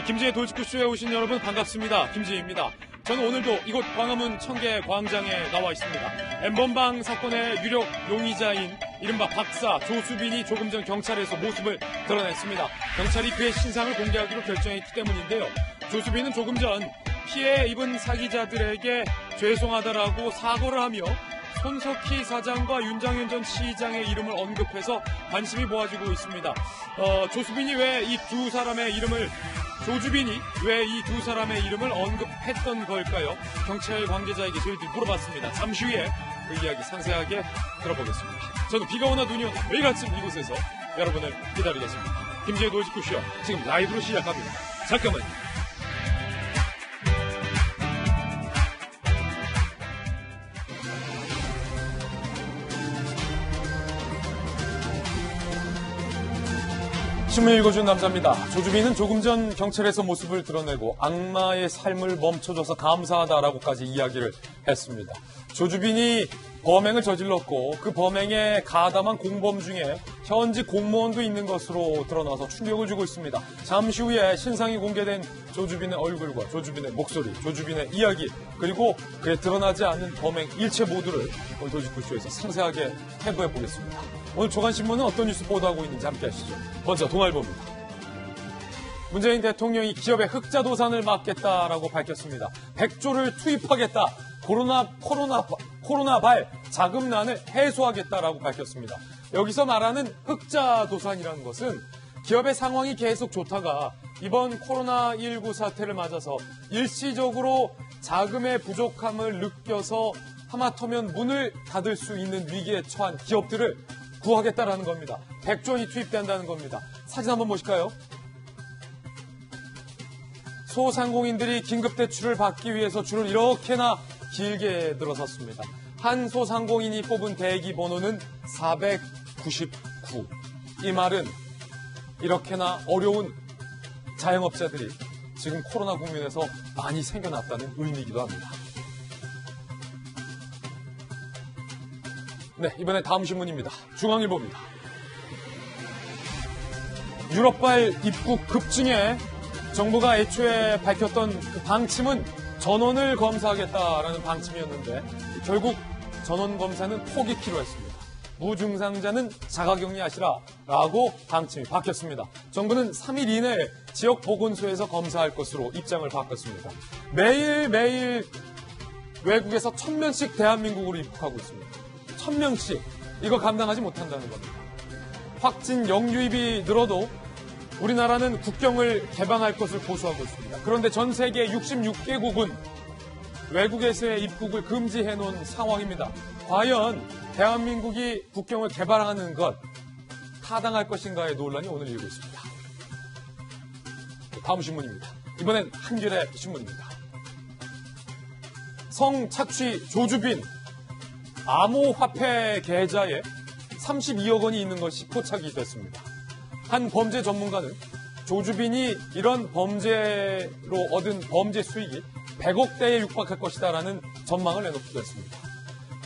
김지혜 돌직구쇼에 오신 여러분 반갑습니다. 김지혜입니다. 저는 오늘도 이곳 광화문 청계 광장에 나와 있습니다. N번방 사건의 유력 용의자인 이른바 박사 조수빈이 조금 전 경찰에서 모습을 드러냈습니다. 경찰이 그의 신상을 공개하기로 결정했기 때문인데요. 조수빈은 조금 전 피해 입은 사기자들에게 죄송하다라고 사과를 하며 손석희 사장과 윤장현 전 시장의 이름을 언급해서 관심이 모아지고 있습니다. 조수빈이 왜 이 두 사람의 이름을 조주빈이 왜 이 두 사람의 이름을 언급했던 걸까요? 경찰 관계자에게 저희들이 물어봤습니다. 잠시 후에 그 이야기 상세하게 들어보겠습니다. 저는 비가 오나 눈이 오나 매일 아침 이곳에서 여러분을 기다리겠습니다. 김지혜 돌직구쇼 지금 라이브로 시작합니다. 잠깐만요. 신문 읽어준 남자입니다. 조주빈은 조금 전 경찰에서 모습을 드러내고 악마의 삶을 멈춰줘서 감사하다라고까지 이야기를 했습니다. 조주빈이 범행을 저질렀고 그 범행에 가담한 공범 중에 현직 공무원도 있는 것으로 드러나서 충격을 주고 있습니다. 잠시 후에 신상이 공개된 조주빈의 얼굴과 조주빈의 목소리, 조주빈의 이야기, 그리고 그에 드러나지 않는 범행 일체 모두를 오늘 돌직구쇼에서 상세하게 해부해 보겠습니다. 오늘 조간신문은 어떤 뉴스 보도하고 있는지 함께 하시죠. 먼저 동아일보입니다. 문재인 대통령이 기업의 흑자 도산을 막겠다라고 밝혔습니다. 100조를 투입하겠다. 코로나발 자금난을 해소하겠다라고 밝혔습니다. 여기서 말하는 흑자 도산이라는 것은 기업의 상황이 계속 좋다가 이번 코로나19 사태를 맞아서 일시적으로 자금의 부족함을 느껴서 하마터면 문을 닫을 수 있는 위기에 처한 기업들을 구하겠다라는 겁니다. 100조원이 투입된다는 겁니다. 사진 한번 보실까요? 소상공인들이 긴급대출을 받기 위해서 줄을 이렇게나 길게 들어섰습니다. 한 소상공인이 뽑은 대기 번호는 499. 이 말은 이렇게나 어려운 자영업자들이 지금 코로나 국면에서 많이 생겨났다는 의미이기도 합니다. 네, 이번에 다음 신문입니다. 중앙일보입니다. 유럽발 입국 급증에 정부가 애초에 밝혔던 그 방침은 전원을 검사하겠다라는 방침이었는데 결국 전원 검사는 포기키로 했습니다. 무증상자는 자가격리하시라라고 방침이 바뀌었습니다. 정부는 3일 이내에 지역 보건소에서 검사할 것으로 입장을 바꿨습니다. 매일매일 외국에서 1000명씩 대한민국으로 입국하고 있습니다. 1000명씩. 이거 감당하지 못한다는 겁니다. 확진 영유입이 늘어도 우리나라는 국경을 개방할 것을 고수하고 있습니다. 그런데 전 세계 66개국은 외국에서의 입국을 금지해놓은 상황입니다. 과연 대한민국이 국경을 개방하는 것 타당할 것인가의 논란이 오늘 일고 있습니다. 다음 신문입니다. 이번엔 한겨레 신문입니다. 성착취 조주빈 암호화폐 계좌에 32억 원이 있는 것이 포착이 됐습니다. 한 범죄 전문가는 조주빈이 이런 범죄로 얻은 범죄 수익이 100억대에 육박할 것이다라는 전망을 내놓기도 했습니다.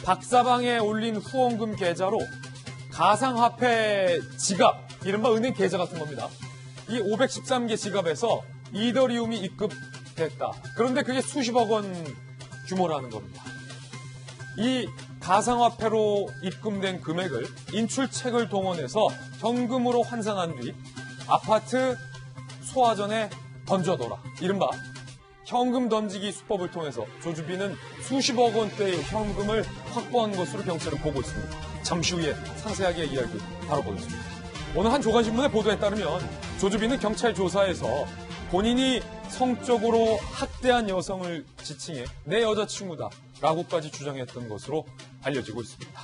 박사방에 올린 후원금 계좌로 가상화폐 지갑, 이른바 은행 계좌 같은 겁니다. 이 513개 지갑에서 이더리움이 입금됐다. 그런데 그게 수십억 원 규모라는 겁니다. 이 가상화폐로 입금된 금액을 인출책을 동원해서 현금으로 환산한 뒤 아파트 소화전에 던져둬라. 이른바 현금 던지기 수법을 통해서 조주빈은 수십억 원대의 현금을 확보한 것으로 경찰은 보고 있습니다. 잠시 후에 상세하게 이야기 다뤄보겠습니다. 오늘 한 조간신문의 보도에 따르면 조주빈은 경찰 조사에서 본인이 성적으로 학대한 여성을 지칭해 내 여자친구다 라고까지 주장했던 것으로 알려지고 있습니다.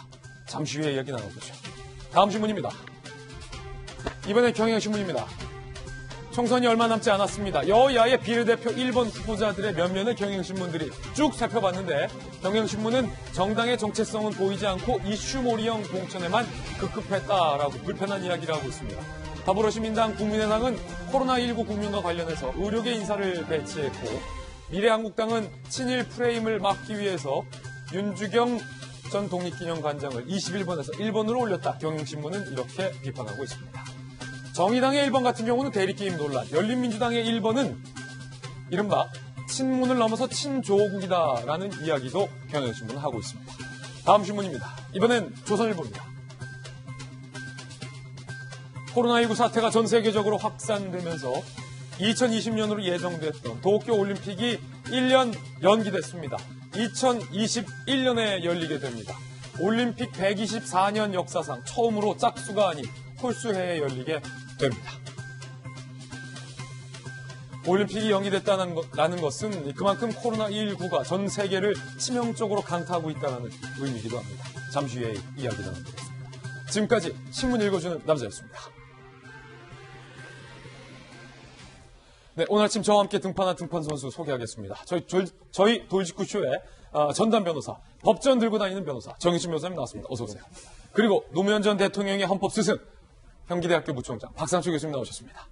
잠시 후에 이야기 나눠보죠. 다음 신문입니다. 이번엔 경향신문입니다. 총선이 얼마 남지 않았습니다. 여야의 비례대표 1번 후보자들의 면면을 경향신문들이 쭉 살펴봤는데 경향신문은 정당의 정체성은 보이지 않고 이슈몰이형 공천에만 급급했다라고 불편한 이야기를 하고 있습니다. 더불어시민당, 국민의당은 코로나19 국면과 관련해서 의료계 인사를 배치했고 미래한국당은 친일 프레임을 막기 위해서 윤주경 전 독립기념관장을 21번에서 1번으로 올렸다. 경향신문은 이렇게 비판하고 있습니다. 정의당의 1번 같은 경우는 대리게임 논란, 열린민주당의 1번은 이른바 친문을 넘어서 친조국이다라는 이야기도 경향신문은 하고 있습니다. 다음 신문입니다. 이번엔 조선일보입니다. 코로나19 사태가 전 세계적으로 확산되면서 2020년으로 예정됐던 도쿄올림픽이 1년 연기됐습니다. 2021년에 열리게 됩니다. 올림픽 124년 역사상 처음으로 짝수가 아닌 홀수해에 열리게 됩니다. 올림픽이 연기됐다는 것은 그만큼 코로나19가 전 세계를 치명적으로 강타하고 있다는 의미이기도 합니다. 잠시 후에 이야기 나눠보겠습니다. 지금까지 신문 읽어주는 남자였습니다. 네, 오늘 아침 저와 함께 등판한 등판 선수 소개하겠습니다. 저희 돌직구쇼의 전담 변호사, 법전 들고 다니는 변호사 정의진 변호사님 나왔습니다. 어서 오세요. 그리고 노무현 전 대통령의 헌법 스승, 경기대학교 부총장 박상철 교수님 나오셨습니다.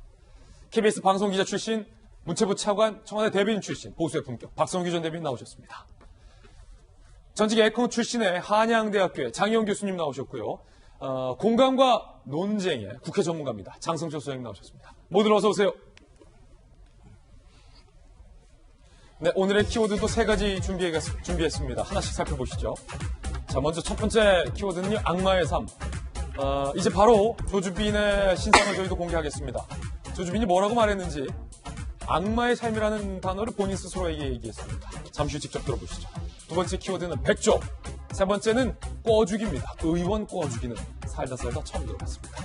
KBS 방송기자 출신, 문체부 차관, 청와대 대변인 출신, 보수의 품격 박성규 전 대변인 나오셨습니다. 전직 에코 출신의 한양대학교의 장희영 교수님 나오셨고요. 공감과 논쟁의 국회 전문가입니다. 장성철 소장님 나오셨습니다. 모두 어서 오세요. 네, 오늘의 키워드도 3가지 준비했습니다. 하나씩 살펴보시죠. 자, 먼저 첫 번째 키워드는요, 악마의 삶. 이제 바로 조주빈의 신상을 저희도 공개하겠습니다. 조주빈이 뭐라고 말했는지 악마의 삶이라는 단어를 본인 스스로에게 얘기했습니다. 잠시 후 직접 들어보시죠. 두 번째 키워드는 백조. 세 번째는 꿔주기입니다. 의원 꿔주기는 살다 처음 들어봤습니다.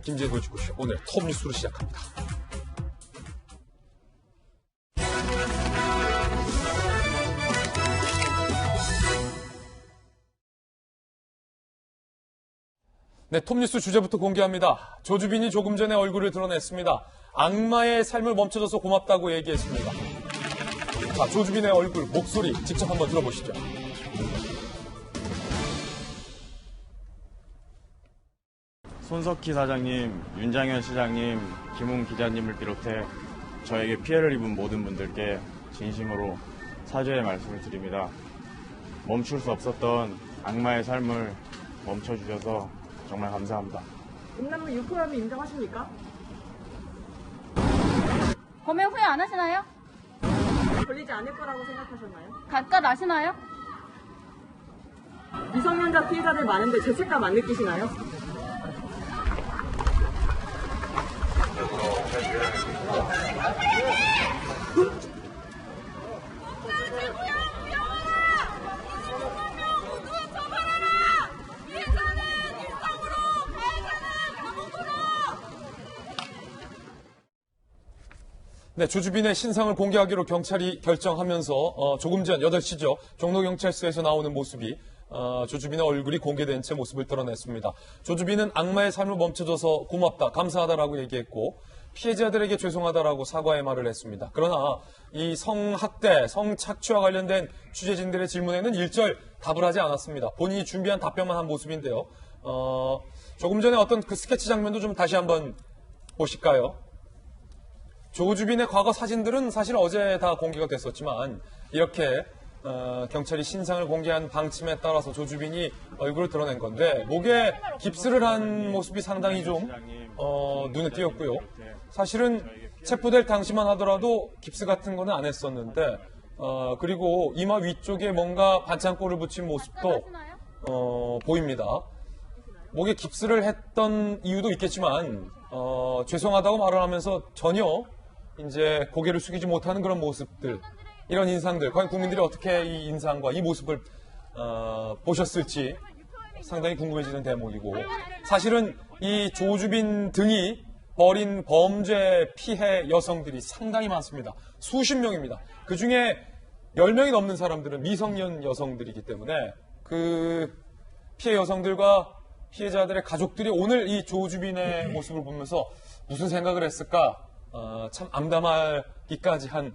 김재도 돌직구쇼 오늘 톱뉴스로 시작합니다. 네, 톱뉴스 주제부터 공개합니다. 조주빈이 조금 전에 얼굴을 드러냈습니다. 악마의 삶을 멈춰줘서 고맙다고 얘기했습니다. 자, 조주빈의 얼굴, 목소리 직접 한번 들어보시죠. 손석희 사장님, 윤장현 시장님, 김웅 기자님을 비롯해 저에게 피해를 입은 모든 분들께 진심으로 사죄의 말씀을 드립니다. 멈출 수 없었던 악마의 삶을 멈춰주셔서 정말 감사합니다. 음란물 유포함을 인정하십니까? 범행 후회 안 하시나요? 걸리지 않을 거라고 생각하셨나요? 갈까 나시나요? 미성년자 피해자들 많은데 죄책감 안 느끼시나요? 네, 조주빈의 신상을 공개하기로 경찰이 결정하면서 조금 전 8시죠. 종로경찰서에서 나오는 모습이 조주빈의 얼굴이 공개된 채 모습을 드러냈습니다. 조주빈은 악마의 삶을 멈춰줘서 고맙다, 감사하다라고 얘기했고 피해자들에게 죄송하다라고 사과의 말을 했습니다. 그러나 이 성학대, 성착취와 관련된 취재진들의 질문에는 일절 답을 하지 않았습니다. 본인이 준비한 답변만 한 모습인데요. 조금 전에 어떤 그 스케치 장면도 좀 다시 한번 보실까요? 조주빈의 과거 사진들은 사실 어제 다 공개가 됐었지만 이렇게 경찰이 신상을 공개한 방침에 따라서 조주빈이 얼굴을 드러낸 건데 목에 깁스를 한 모습이 상당히 좀 눈에 띄었고요. 사실은 체포될 당시만 하더라도 깁스 같은 거는 안 했었는데 그리고 이마 위쪽에 뭔가 반창고를 붙인 모습도 보입니다. 목에 깁스를 했던 이유도 있겠지만 죄송하다고 말을 하면서 전혀 이제 고개를 숙이지 못하는 그런 모습들, 이런 인상들, 과연 국민들이 어떻게 이 인상과 이 모습을 보셨을지 상당히 궁금해지는 대목이고, 사실은 이 조주빈 등이 벌인 범죄 피해 여성들이 상당히 많습니다. 수십 명입니다. 그중에 10명이 넘는 사람들은 미성년 여성들이기 때문에 그 피해 여성들과 피해자들의 가족들이 오늘 이 조주빈의 모습을 보면서 무슨 생각을 했을까 참 암담하기까지 한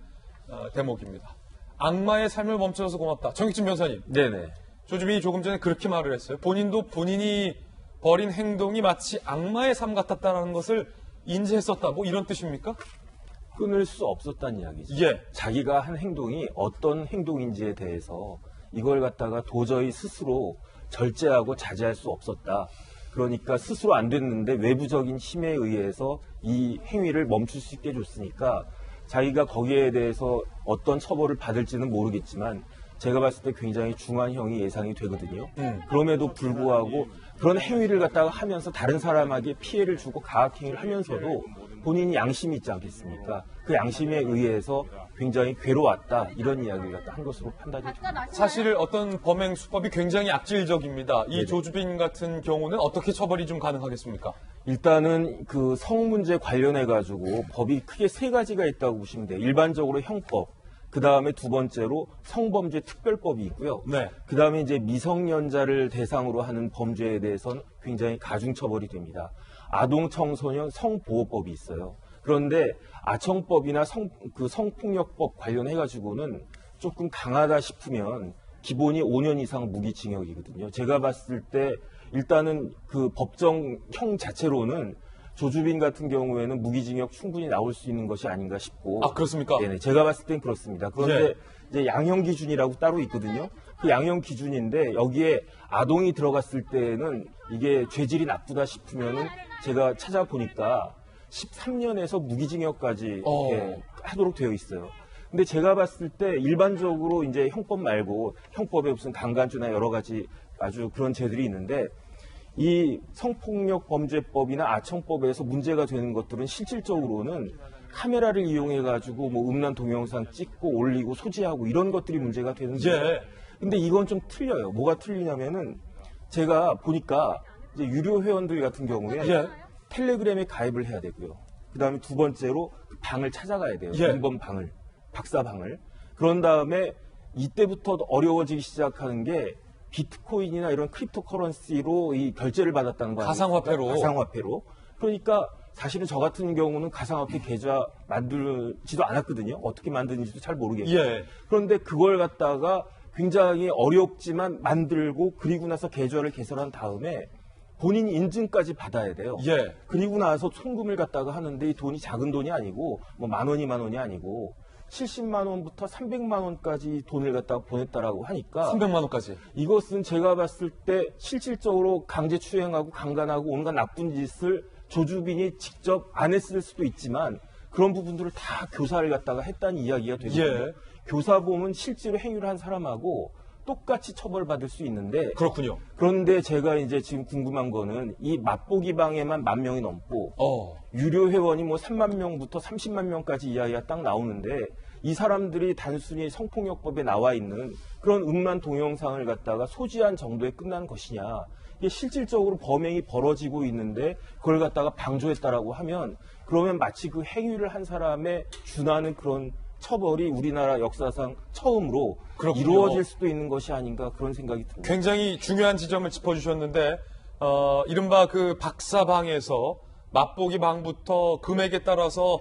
대목입니다. 악마의 삶을 멈춰줘서 고맙다. 정익진 변호사님. 네네. 조주빈이 조금 전에 그렇게 말을 했어요. 본인도 본인이 벌인 행동이 마치 악마의 삶 같았다는 것을 인지했었다. 뭐 이런 뜻입니까? 끊을 수 없었다는 이야기죠. 예. 자기가 한 행동이 어떤 행동인지에 대해서 이걸 갖다가 도저히 스스로 절제하고 자제할 수 없었다. 그러니까 스스로 안 됐는데 외부적인 힘에 의해서 이 행위를 멈출 수 있게 해줬으니까 자기가 거기에 대해서 어떤 처벌을 받을지는 모르겠지만 제가 봤을 때 굉장히 중한형이 예상이 되거든요. 그럼에도 불구하고 그런 행위를 갖다가 하면서 다른 사람에게 피해를 주고 가학행위를 하면서도 본인이 양심이 있지 않겠습니까? 그 양심에 의해서 굉장히 괴로웠다 이런 이야기를 갖다 한 것으로 판단이 됩니다. 사실 어떤 범행 수법이 굉장히 악질적입니다. 이 네네. 조주빈 같은 경우는 어떻게 처벌이 좀 가능하겠습니까? 일단은 그 성 문제 관련해 가지고 법이 크게 세 가지가 있다고 보시면 돼요. 일반적으로 형법, 그 다음에 두 번째로 성범죄 특별법이 있고요. 네. 그 다음에 이제 미성년자를 대상으로 하는 범죄에 대해서는 굉장히 가중처벌이 됩니다. 아동 청소년 성보호법이 있어요. 그런데 아청법이나 성폭력법 관련해 가지고는 조금 강하다 싶으면 기본이 5년 이상 무기징역이거든요. 제가 봤을 때 일단은 그 법정형 자체로는 조주빈 같은 경우에는 무기징역 충분히 나올 수 있는 것이 아닌가 싶고. 아, 그렇습니까? 네네. 제가 봤을 땐 그렇습니다. 그런데 예. 이제 양형 기준이라고 따로 있거든요. 그 양형 기준인데 여기에 아동이 들어갔을 때는 이게 죄질이 나쁘다 싶으면은 제가 찾아보니까 13년에서 무기징역까지 예, 하도록 되어 있어요. 근데 제가 봤을 때 일반적으로 이제 형법 말고 형법에 무슨 강간죄나 여러 가지 아주 그런 죄들이 있는데 이 성폭력 범죄법이나 아청법에서 문제가 되는 것들은 실질적으로는 카메라를 이용해 가지고 뭐 음란 동영상 찍고 올리고 소지하고 이런 것들이 문제가 되는데 예. 근데 이건 좀 틀려요. 뭐가 틀리냐면은 제가 보니까 이제 유료 회원들 같은 경우에 예. 텔레그램에 가입을 해야 되고요. 그다음에 두 번째로 그 방을 찾아가야 돼요. 예. 인번 방을, 박사방을. 그런 다음에 이때부터 어려워지기 시작하는 게 비트코인이나 이런 크립토커런시로 이 결제를 받았다는 거 아니에요? 가상화폐로. 가상화폐로. 그러니까 사실은 저 같은 경우는 가상화폐 계좌 만들지도 않았거든요. 어떻게 만드는지도 잘 모르겠고. 예. 그런데 그걸 갖다가 굉장히 어렵지만 만들고 그리고 나서 계좌를 개설한 다음에 본인 인증까지 받아야 돼요. 예. 그리고 나서 송금을 갖다가 하는데 이 돈이 작은 돈이 아니고 뭐 만 원, 2만 원이 아니고 70만 원부터 300만 원까지 돈을 갖다가 보냈다라고 하니까 300만 원까지. 이것은 제가 봤을 때 실질적으로 강제추행하고 강간하고 온갖 나쁜 짓을 조주빈이 직접 안 했을 수도 있지만 그런 부분들을 다 교사를 갖다가 했다는 이야기가 되거든요. 예. 교사 보면 실제로 행위를 한 사람하고 똑같이 처벌받을 수 있는데 그렇군요. 그런데 제가 이제 지금 궁금한 거는 이 맛보기 방에만 10,000명이 넘고 유료 회원이 뭐 3만 명부터 30만 명까지 이야기가 딱 나오는데 이 사람들이 단순히 성폭력법에 나와 있는 그런 음란 동영상을 갖다가 소지한 정도에 끝난 것이냐. 이게 실질적으로 범행이 벌어지고 있는데 그걸 갖다가 방조했다라고 하면 그러면 마치 그 행위를 한 사람에 준하는 그런 처벌이 우리나라 역사상 처음으로 그렇군요. 이루어질 수도 있는 것이 아닌가 그런 생각이 듭니다. 굉장히 중요한 지점을 짚어주셨는데, 이른바 그 박사방에서 맛보기 방부터 금액에 따라서,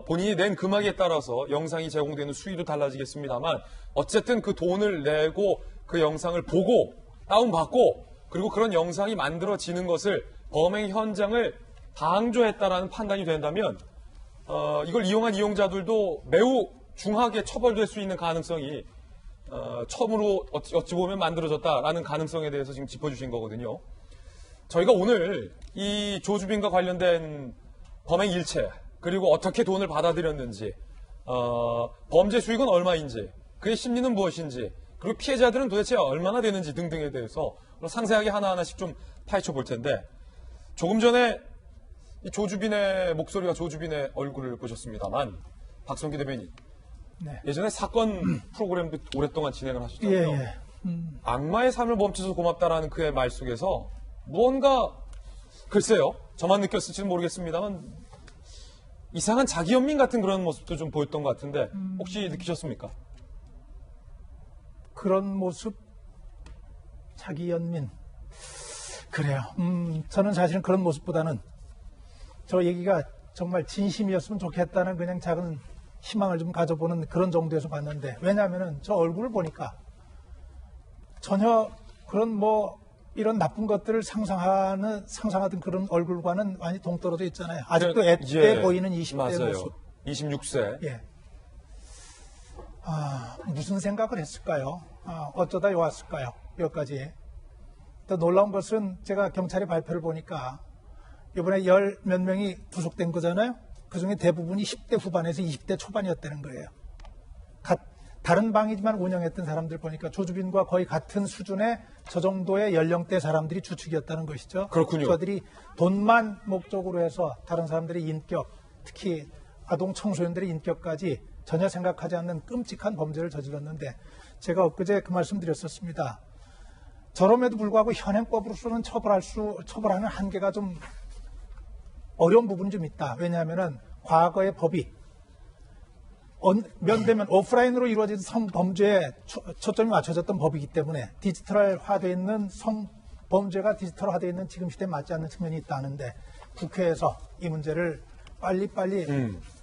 본인이 낸 금액에 따라서 영상이 제공되는 수위도 달라지겠습니다만, 어쨌든 그 돈을 내고 그 영상을 보고, 다운받고, 그리고 그런 영상이 만들어지는 것을 범행 현장을 방조했다라는 판단이 된다면, 이걸 이용한 이용자들도 매우 중하게 처벌될 수 있는 가능성이 처음으로 어찌 보면 만들어졌다라는 가능성에 대해서 지금 짚어주신 거거든요. 저희가 오늘 이 조주빈과 관련된 범행 일체 그리고 어떻게 돈을 받아들였는지 범죄 수익은 얼마인지 그의 심리는 무엇인지 그리고 피해자들은 도대체 얼마나 되는지 등등에 대해서 상세하게 하나하나씩 좀 파헤쳐 볼 텐데 조금 전에 이 조주빈의 목소리와 조주빈의 얼굴을 보셨습니다만 박성기 대변인 네. 예전에 사건 프로그램도 오랫동안 진행을 예, 하셨잖아요. 예. 악마의 삶을 멈춰서 고맙다라는 그의 말 속에서 무언가 글쎄요 저만 느꼈을지는 모르겠습니다만 이상한 자기연민 같은 그런 모습도 좀 보였던 것 같은데 혹시 느끼셨습니까? 그런 모습, 자기 연민. 그래요. 저는 사실은 그런 모습보다는 저 얘기가 정말 진심이었으면 좋겠다는 그냥 작은 희망을 좀 가져보는 그런 정도에서 봤는데 왜냐하면은 저 얼굴을 보니까 전혀 그런 뭐 이런 나쁜 것들을 상상하던 그런 얼굴과는 많이 동떨어져 있잖아요. 아직도 애 보이는 20대 맞아요. 모습. 26세. 예. 무슨 생각을 했을까요? 어쩌다 왔을까요? 여기까지. 또 놀라운 것은 제가 경찰의 발표를 보니까 이번에 열 몇 명이 구속된 거잖아요. 그중에 대부분이 10대 후반에서 20대 초반이었다는 거예요. 다른 방이지만 운영했던 사람들 보니까 조주빈과 거의 같은 수준의 저 정도의 연령대 사람들이 주축이었다는 것이죠. 그렇군요. 저들이 돈만 목적으로 해서 다른 사람들의 인격, 특히 아동 청소년들의 인격까지 전혀 생각하지 않는 끔찍한 범죄를 저질렀는데 제가 엊그제 그 말씀 드렸었습니다. 저럼에도 불구하고 현행법으로서는 처벌하는 한계가 좀 어려운 부분이 좀 있다. 왜냐하면은 과거의 법이 면대면 오프라인으로 이루어진 성범죄에 초점이 맞춰졌던 법이기 때문에 디지털화되어 있는 성범죄가 디지털화되어 있는 지금 시대에 맞지 않는 측면이 있다는데 국회에서 이 문제를 빨리빨리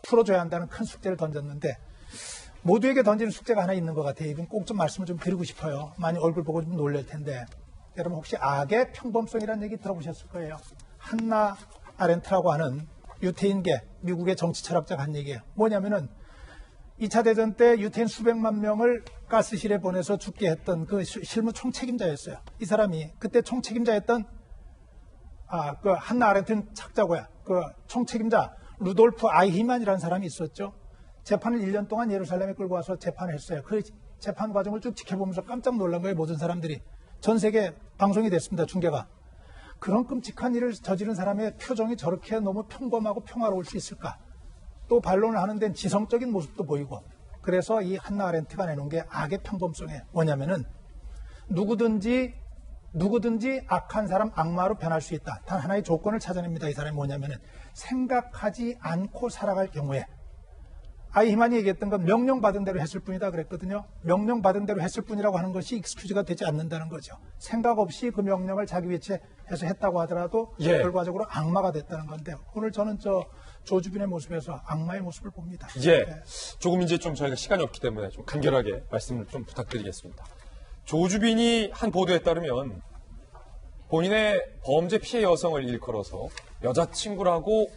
풀어줘야 한다는 큰 숙제를 던졌는데 모두에게 던지는 숙제가 하나 있는 것 같아요. 이건 꼭 좀 말씀을 좀 드리고 싶어요. 많이 얼굴 보고 좀 놀랄 텐데 여러분 혹시 악의 평범성이라는 얘기 들어보셨을 거예요. 한나 아렌트라고 하는 유태인계 미국의 정치 철학자가 한 얘기예요. 뭐냐면은 2차 대전 때 유태인 수백만 명을 가스실에 보내서 죽게 했던 그 실무 총책임자였어요. 이 사람이 그때 총책임자였던 그 한나 아렌트는 착자고야. 그 총책임자 루돌프 아이히만이라는 사람이 있었죠. 재판을 1년 동안 예루살렘에 끌고 와서 재판을 했어요. 그 재판 과정을 쭉 지켜보면서 깜짝 놀란 거예요. 모든 사람들이. 전 세계 방송이 됐습니다. 중계가. 그런 끔찍한 일을 저지른 사람의 표정이 저렇게 너무 평범하고 평화로울 수 있을까? 또 반론을 하는 데는 지성적인 모습도 보이고 그래서 이 한나 아렌트가 내놓은 게 악의 평범성이에요. 뭐냐면은 누구든지 악한 사람 악마로 변할 수 있다. 단 하나의 조건을 찾아냅니다. 이 사람이 뭐냐면은 생각하지 않고 살아갈 경우에 아이히만이 얘기했던 건 명령받은 대로 했을 뿐이다 그랬거든요. 명령받은 대로 했을 뿐이라고 하는 것이 익스큐즈가 되지 않는다는 거죠. 생각 없이 그 명령을 자기 위치에서 했다고 하더라도 결과적으로 악마가 됐다는 건데 오늘 저는 조주빈의 모습에서 악마의 모습을 봅니다. 조금 이제 좀 저희가 시간이 없기 때문에 좀 간결하게 말씀을 좀 부탁드리겠습니다. 조주빈이 한 보도에 따르면 본인의 범죄 피해 여성을 일컬어서 여자친구라고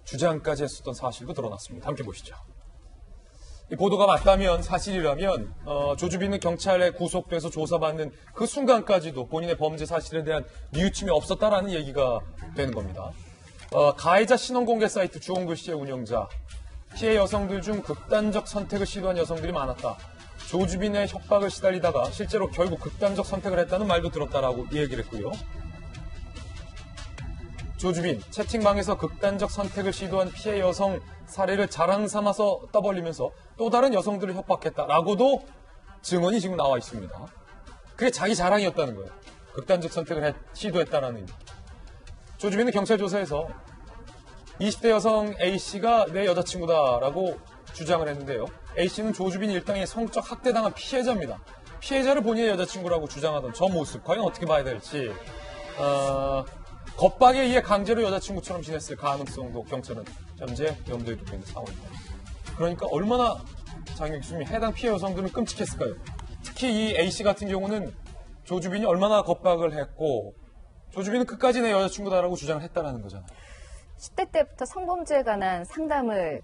주장까지 했었던 사실도 드러났습니다. 함께 보시죠. 이 보도가 맞다면 사실이라면 조주빈은 경찰에 구속돼서 조사받는 그 순간까지도 본인의 범죄 사실에 대한 뉘우침이 없었다라는 얘기가 되는 겁니다. 가해자 신원공개 사이트 주홍글씨의 운영자, 피해 여성들 중 극단적 선택을 시도한 여성들이 많았다. 조주빈의 협박을 시달리다가 실제로 결국 극단적 선택을 했다는 말도 들었다라고 얘기를 했고요. 조주빈, 채팅방에서 극단적 선택을 시도한 피해 여성 사례를 자랑 삼아서 떠벌리면서 또 다른 여성들을 협박했다라고도 증언이 지금 나와 있습니다. 그게 자기 자랑이었다는 거예요. 극단적 선택을 시도했다라는 의미. 조주빈은 경찰 조사에서 20대 여성 A씨가 내 여자친구다라고 주장을 했는데요. A씨는 조주빈 일당의 성적 학대당한 피해자입니다. 피해자를 본인의 여자친구라고 주장하던 저 모습 과연 어떻게 봐야 될지 겁박에 의해 강제로 여자친구처럼 지냈을 가능성도 경찰은 현재 염두에 두고 있는 상황입니다. 그러니까 얼마나 장혁 교수님 해당 피해 여성들은 끔찍했을까요? 특히 이 A씨 같은 경우는 조주빈이 얼마나 겁박을 했고 조주빈은 끝까지 내 여자친구다라고 주장을 했다라는 거잖아요. 10대 때부터 성범죄에 관한 상담을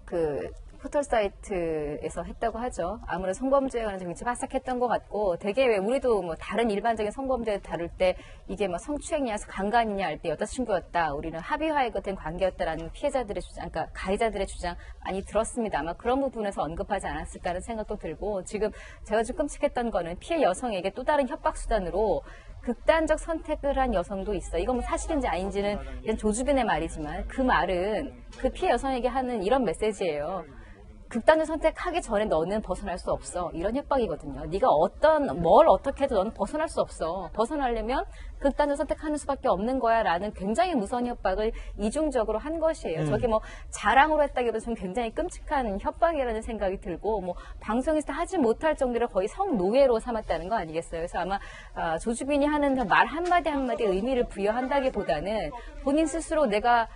포털 사이트에서 했다고 하죠. 아무래도 성범죄에 관한 정치 바삭했던 것 같고 되게 왜 우리도 뭐 다른 일반적인 성범죄를 다룰 때 이게 뭐 성추행이냐 강간이냐 할 때 여자친구였다. 우리는 합의화에 된 관계였다라는 피해자들의 주장, 그러니까 가해자들의 주장 많이 들었습니다. 아마 그런 부분에서 언급하지 않았을까 하는 생각도 들고 지금 제가 좀 끔찍했던 거는 피해 여성에게 또 다른 협박 수단으로 극단적 선택을 한 여성도 있어. 이건 뭐 사실인지 아닌지는 이런 조주빈의 말이지만 그 말은 그 피해 여성에게 하는 이런 메시지예요. 극단적 선택하기 전에 너는 벗어날 수 없어. 이런 협박이거든요. 네가 뭘 어떻게 해도 너는 벗어날 수 없어. 벗어나려면 극단적 선택하는 수밖에 없는 거야 라는 굉장히 무서운 협박을 이중적으로 한 것이에요. 저게 뭐 자랑으로 했다기보다 좀 굉장히 끔찍한 협박이라는 생각이 들고 뭐 방송에서 하지 못할 정도로 거의 성노예로 삼았다는 거 아니겠어요. 그래서 아마 조주빈이 하는 말 한마디 한마디에 의미를 부여한다기보다는 본인 스스로 내가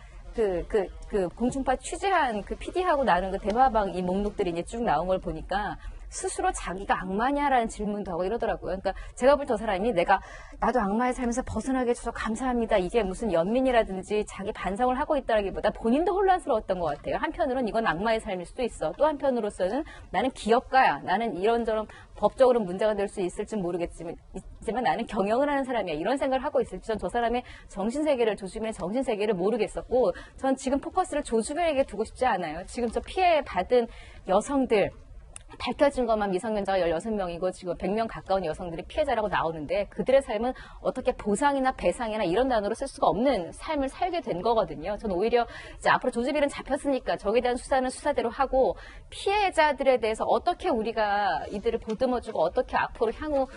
공중파 취재한 그 PD하고 나눈 그 대화방 이 목록들이 이제 쭉 나온 걸 보니까 스스로 자기가 악마냐라는 질문도 하고 이러더라고요. 그러니까 제가 볼 때 저 사람이 나도 악마의 삶에서 벗어나게 해줘서 감사합니다. 이게 무슨 연민이라든지 자기 반성을 하고 있다라기보다 본인도 혼란스러웠던 것 같아요. 한편으로는 이건 악마의 삶일 수도 있어. 또 한편으로서는 나는 기업가야. 나는 이런저런 법적으로 문제가 될 수 있을지 모르겠지만 나는 경영을 하는 사람이야. 이런 생각을 하고 있을지 전 저 사람의 정신세계를, 조주빈의 정신세계를 모르겠었고 전 지금 포커스를 조주빈에게 두고 싶지 않아요. 지금 저 피해 받은 여성들 밝혀진 것만 미성년자가 16명이고 지금 100명 가까운 여성들이 피해자라고 나오는데 그들의 삶은 어떻게 보상이나 배상이나 이런 단어로 쓸 수가 없는 삶을 살게 된 거거든요. 저는 오히려 이제 앞으로 조주빈은 잡혔으니까 저에 대한 수사는 수사대로 하고 피해자들에 대해서 어떻게 우리가 이들을 보듬어주고 어떻게 앞으로 향후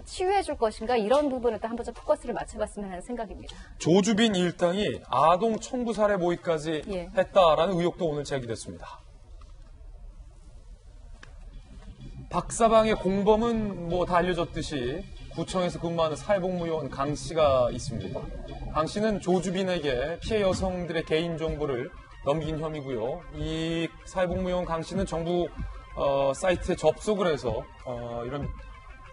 치유해줄 것인가 이런 부분을 또 한번 좀 포커스를 맞춰봤으면 하는 생각입니다. 조주빈 일당이 아동 청부 살해 모의까지 예. 했다라는 의혹도 오늘 제기됐습니다. 박사방의 공범은 뭐 다 알려졌듯이 구청에서 근무하는 사회복무요원 강 씨가 있습니다. 강 씨는 조주빈에게 피해 여성들의 개인정보를 넘긴 혐의고요. 이 사회복무요원 강 씨는 정부 사이트에 접속을 해서 이런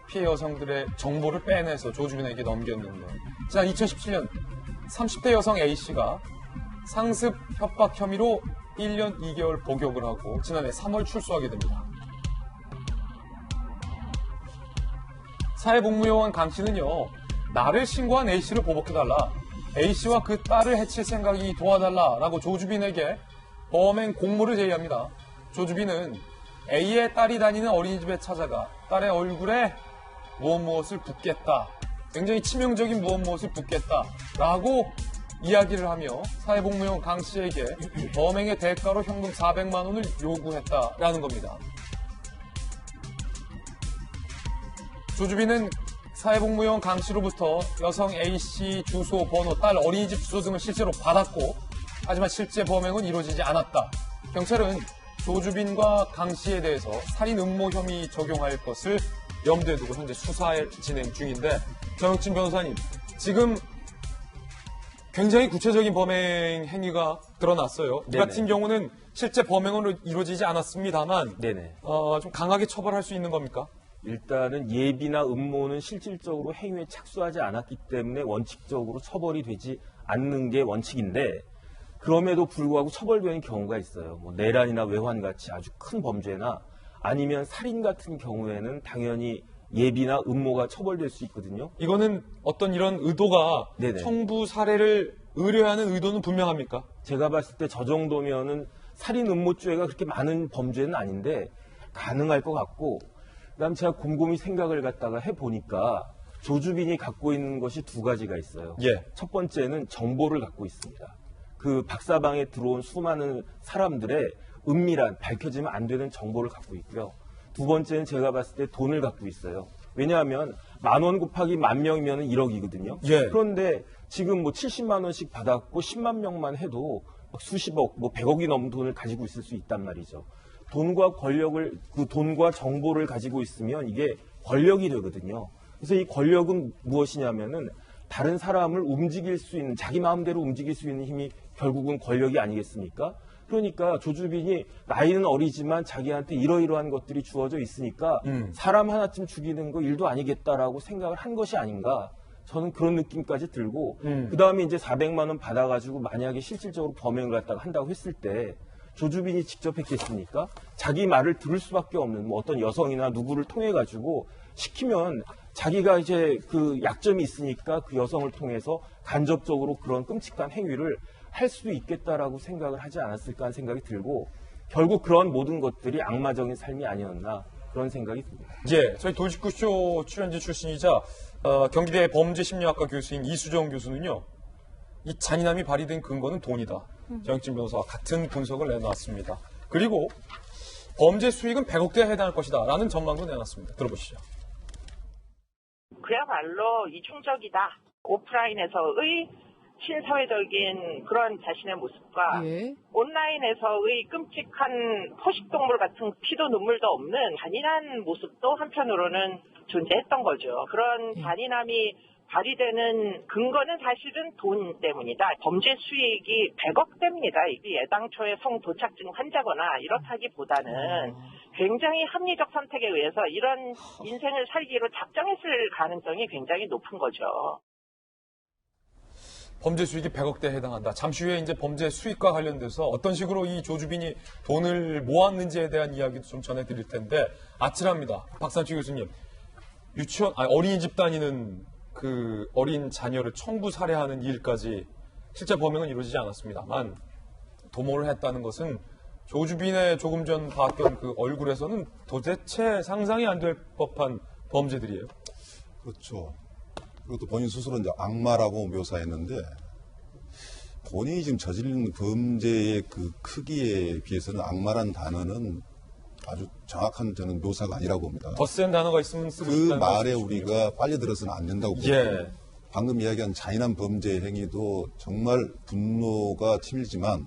피해 여성들의 정보를 빼내서 조주빈에게 넘겼는데 지난 2017년 30대 여성 A 씨가 상습 협박 혐의로 1년 2개월 복역을 하고 지난해 3월 출소하게 됩니다. 사회복무요원 강 씨는요, 나를 신고한 A 씨를 보복해달라, A 씨와 그 딸을 해칠 생각이 도와달라라고 조주빈에게 범행 공모를 제의합니다. 조주빈은 A의 딸이 다니는 어린이집에 찾아가 딸의 얼굴에 무엇을 붓겠다, 굉장히 치명적인 무엇을 붓겠다라고 이야기를 하며 사회복무요원 강 씨에게 범행의 대가로 현금 400만 원을 요구했다라는 겁니다. 조주빈은 사회복무요원 강 씨로부터 여성 A 씨 주소, 번호, 딸 어린이집 주소 등을 실제로 받았고 하지만 실제 범행은 이루어지지 않았다. 경찰은 조주빈과 강 씨에 대해서 살인 음모 혐의 적용할 것을 염두에 두고 현재 수사 진행 중인데 정혁진 변호사님, 지금 굉장히 구체적인 범행 행위가 드러났어요. 이 네네. 같은 경우는 실제 범행은 이루어지지 않았습니다만 네네. 좀 강하게 처벌할 수 있는 겁니까? 일단은 예비나 음모는 실질적으로 행위에 착수하지 않았기 때문에 원칙적으로 처벌이 되지 않는 게 원칙인데 그럼에도 불구하고 처벌되는 경우가 있어요. 뭐 내란이나 외환같이 아주 큰 범죄나 아니면 살인 같은 경우에는 당연히 예비나 음모가 처벌될 수 있거든요. 이거는 어떤 이런 의도가 네네. 청부 살해를 의뢰하는 의도는 분명합니까? 제가 봤을 때 저 정도면은 살인 음모죄가 그렇게 많은 범죄는 아닌데 가능할 것 같고 그다음 제가 곰곰이 생각을 갖다가 해보니까 조주빈이 갖고 있는 것이 두 가지가 있어요. 예. 첫 번째는 정보를 갖고 있습니다. 그 박사방에 들어온 수많은 사람들의 은밀한 밝혀지면 안 되는 정보를 갖고 있고요. 두 번째는 제가 봤을 때 돈을 갖고 있어요. 왜냐하면 10,000원 곱하기 10,000명이면 1억이거든요. 예. 그런데 지금 뭐 70만 원씩 받았고 10만 명만 해도 수십억, 뭐 100억이 넘는 돈을 가지고 있을 수 있단 말이죠. 돈과 권력을, 그 돈과 정보를 가지고 있으면 이게 권력이 되거든요. 그래서 이 권력은 무엇이냐면은 다른 사람을 움직일 수 있는, 자기 마음대로 움직일 수 있는 힘이 결국은 권력이 아니겠습니까? 그러니까 조주빈이 나이는 어리지만 자기한테 이러이러한 것들이 주어져 있으니까 사람 하나쯤 죽이는 거 일도 아니겠다라고 생각을 한 것이 아닌가. 저는 그런 느낌까지 들고 그 다음에 이제 400만 원 받아가지고 만약에 실질적으로 범행을 갖다가 한다고 했을 때 조주빈이 직접 했겠습니까? 자기 말을 들을 수밖에 없는 뭐 어떤 여성이나 누구를 통해 가지고 시키면 자기가 이제 그 약점이 있으니까 그 여성을 통해서 간접적으로 그런 끔찍한 행위를 할 수도 있겠다라고 생각을 하지 않았을까 하는 생각이 들고 결국 그런 모든 것들이 악마적인 삶이 아니었나 그런 생각이 듭니다. 예, 저희 돌직구쇼 출연진 출신이자 경기대 범죄심리학과 교수인 이수정 교수는요. 이 잔인함이 발휘된 근거는 돈이다. 정혁진 변호사와 같은 분석을 내놨습니다. 그리고 범죄 수익은 100억대에 해당할 것이다 라는 전망도 내놨습니다. 들어보시죠. 그야말로 이중적이다. 오프라인에서의 신사회적인 그런 자신의 모습과 온라인에서의 끔찍한 포식동물 같은 피도 눈물도 없는 잔인한 모습도 한편으로는 존재했던 거죠. 그런 잔인함이 발휘되는 근거는 사실은 돈 때문이다. 범죄 수익이 100억대입니다. 이게 애당초에 성도착증 환자거나 이렇다기보다는 굉장히 합리적 선택에 의해서 이런 인생을 살기로 작정했을 가능성이 굉장히 높은 거죠. 범죄 수익이 100억대에 해당한다. 잠시 후에 이제 범죄 수익과 관련돼서 어떤 식으로 이 조주빈이 돈을 모았는지에 대한 이야기도 좀 전해드릴 텐데 아찔합니다. 박상치 교수님, 어린이집 다니는 그 어린 자녀를 청부 살해하는 일까지 실제 범행은 이루어지지 않았습니다만 도모를 했다는 것은 조주빈의 조금 전 봤던 그 얼굴에서는 도대체 상상이 안 될 법한 범죄들이에요. 그렇죠. 그것도 본인 스스로 이제 악마라고 묘사했는데 본인이 지금 저지른 범죄의 그 크기에 비해서는 악마란 단어는 아주 정확한 저는 묘사가 아니라고 봅니다. 더 센 단어가 있으면 쓰고 그 싶다는 말에 말씀이시군요. 우리가 빨리 들어서는 안 된다고 봅니다. 예. 방금 이야기한 잔인한 범죄 행위도 정말 분노가 치밀지만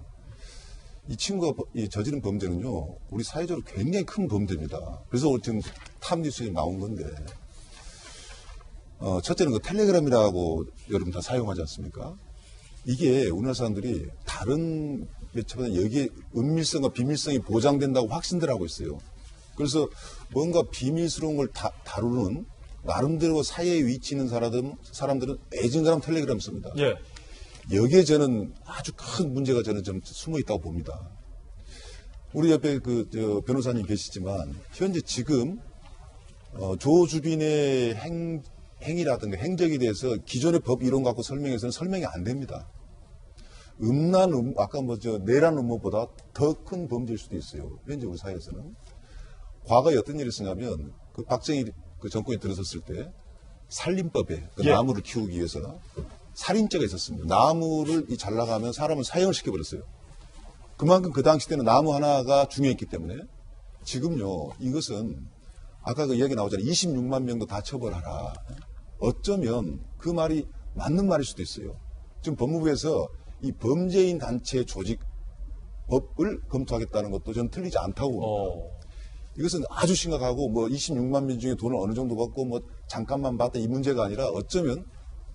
이 친구가 저지른 범죄는요, 우리 사회적으로 굉장히 큰 범죄입니다. 그래서 지금 탑뉴스에 나온 건데, 첫째는 그 텔레그램이라고 여러분 다 사용하지 않습니까? 이게 우리나라 사람들이 다른 매체보다 여기에 은밀성과 비밀성이 보장된다고 확신들 하고 있어요. 그래서 뭔가 비밀스러운 걸 다루는 나름대로 사회에 위치 있는 사람들은 애증가람 텔레그램 씁니다. 예. 여기에 저는 아주 큰 문제가 저는 좀 숨어 있다고 봅니다. 우리 옆에 변호사님 계시지만 현재 지금 조주빈의 행위라든가 행적에 대해서 기존의 법 이론 갖고 설명해서는 설명이 안 됩니다. 아까 내란 음모보다 더 큰 범죄일 수도 있어요. 현재 우리 사회에서는. 과거에 어떤 일이 있었냐면 그 박정희 그 정권이 들어섰을 때 살림법에 그 예. 나무를 키우기 위해서 살인죄가 있었습니다. 나무를 잘 나가면 사람을 사형을 시켜버렸어요. 그만큼 그 당시 때는 나무 하나가 중요했기 때문에 지금요, 이것은 아까 그 이야기 나오잖아요. 26만 명도 다 처벌하라. 어쩌면 그 말이 맞는 말일 수도 있어요. 지금 법무부에서 이 범죄인 단체 조직 법을 검토하겠다는 것도 저는 틀리지 않다고 봅니다. 이것은 아주 심각하고 26만 명 중에 돈을 어느 정도 받고 잠깐만 받다 이 문제가 아니라 어쩌면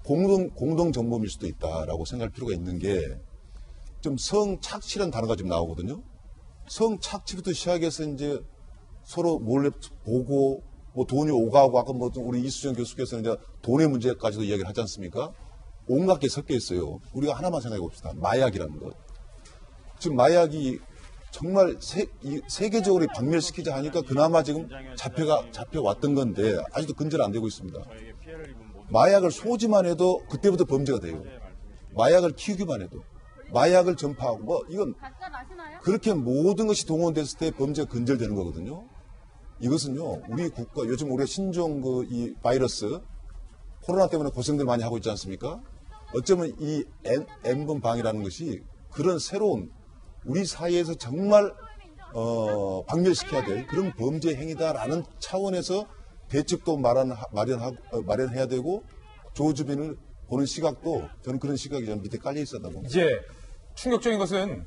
공동 정범일 수도 있다라고 생각할 필요가 있는 게 좀 성착취라는 단어가 지금 나오거든요. 성착취부터 시작해서 이제 서로 몰래 보고 돈이 오가고 아까 우리 이수정 교수께서는 이제 돈의 문제까지도 이야기를 하지 않습니까? 온갖 게 섞여 있어요. 우리가 하나만 생각해 봅시다. 마약이라는 것. 지금 마약이 정말 세계적으로 박멸시키자 하니까 그나마 지금 잡혀왔던 건데 아직도 근절 안 되고 있습니다. 마약을 소지만 해도 그때부터 범죄가 돼요. 마약을 키우기만 해도. 마약을 전파하고 이건 그렇게 모든 것이 동원됐을 때 범죄가 근절되는 거거든요. 이것은요, 우리 국가, 요즘 우리가 신종 이 바이러스, 코로나 때문에 고생들 많이 하고 있지 않습니까? 어쩌면 이 N번방이라는 것이 그런 새로운 우리 사회에서 정말 박멸시켜야 될 그런 범죄 행위다라는 차원에서 대책도 마련해야 되고 조주빈을 보는 시각도 저는 그런 시각이 좀 밑에 깔려 있었다고 봅니다. 이제 충격적인 것은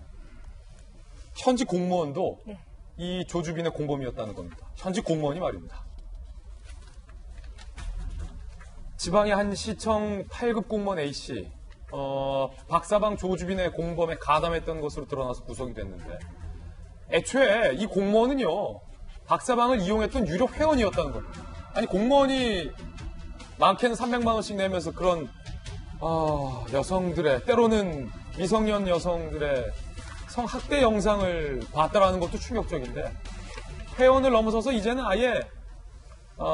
현직 공무원도 네. 이 조주빈의 공범이었다는 겁니다. 현직 공무원이 말입니다. 지방의 한 시청 8급 공무원 A씨, 박사방 조주빈의 공범에 가담했던 것으로 드러나서 구속이 됐는데 애초에 이 공무원은요, 박사방을 이용했던 유료 회원이었다는 겁니다. 아니, 공무원이 많게는 300만 원씩 내면서 그런 여성들의, 때로는 미성년 여성들의 성학대 영상을 봤다라는 것도 충격적인데, 회원을 넘어서서 이제는 아예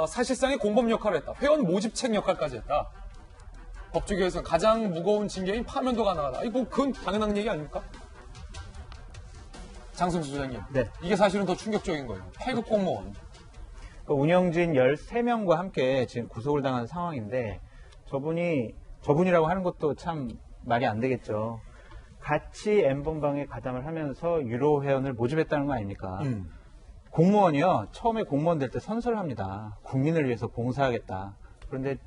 사실상의 공범 역할을 했다. 회원 모집책 역할까지 했다. 법조계에서 가장 무거운 징계인 파면도 가능하다. 그건 당연한 얘기 아닙니까? 장성수 소장님. 네. 이게 사실은 더 충격적인 거예요. 8급 공무원. 운영진 13명과 함께 지금 구속을 당한 상황인데 저분이라고 하는 것도 참 말이 안 되겠죠. 같이 N번방에 가담을 하면서 유료 회원을 모집했다는 거 아닙니까? 공무원이요. 처음에 공무원 될 때 선서를 합니다. 국민을 위해서 봉사하겠다. 그런데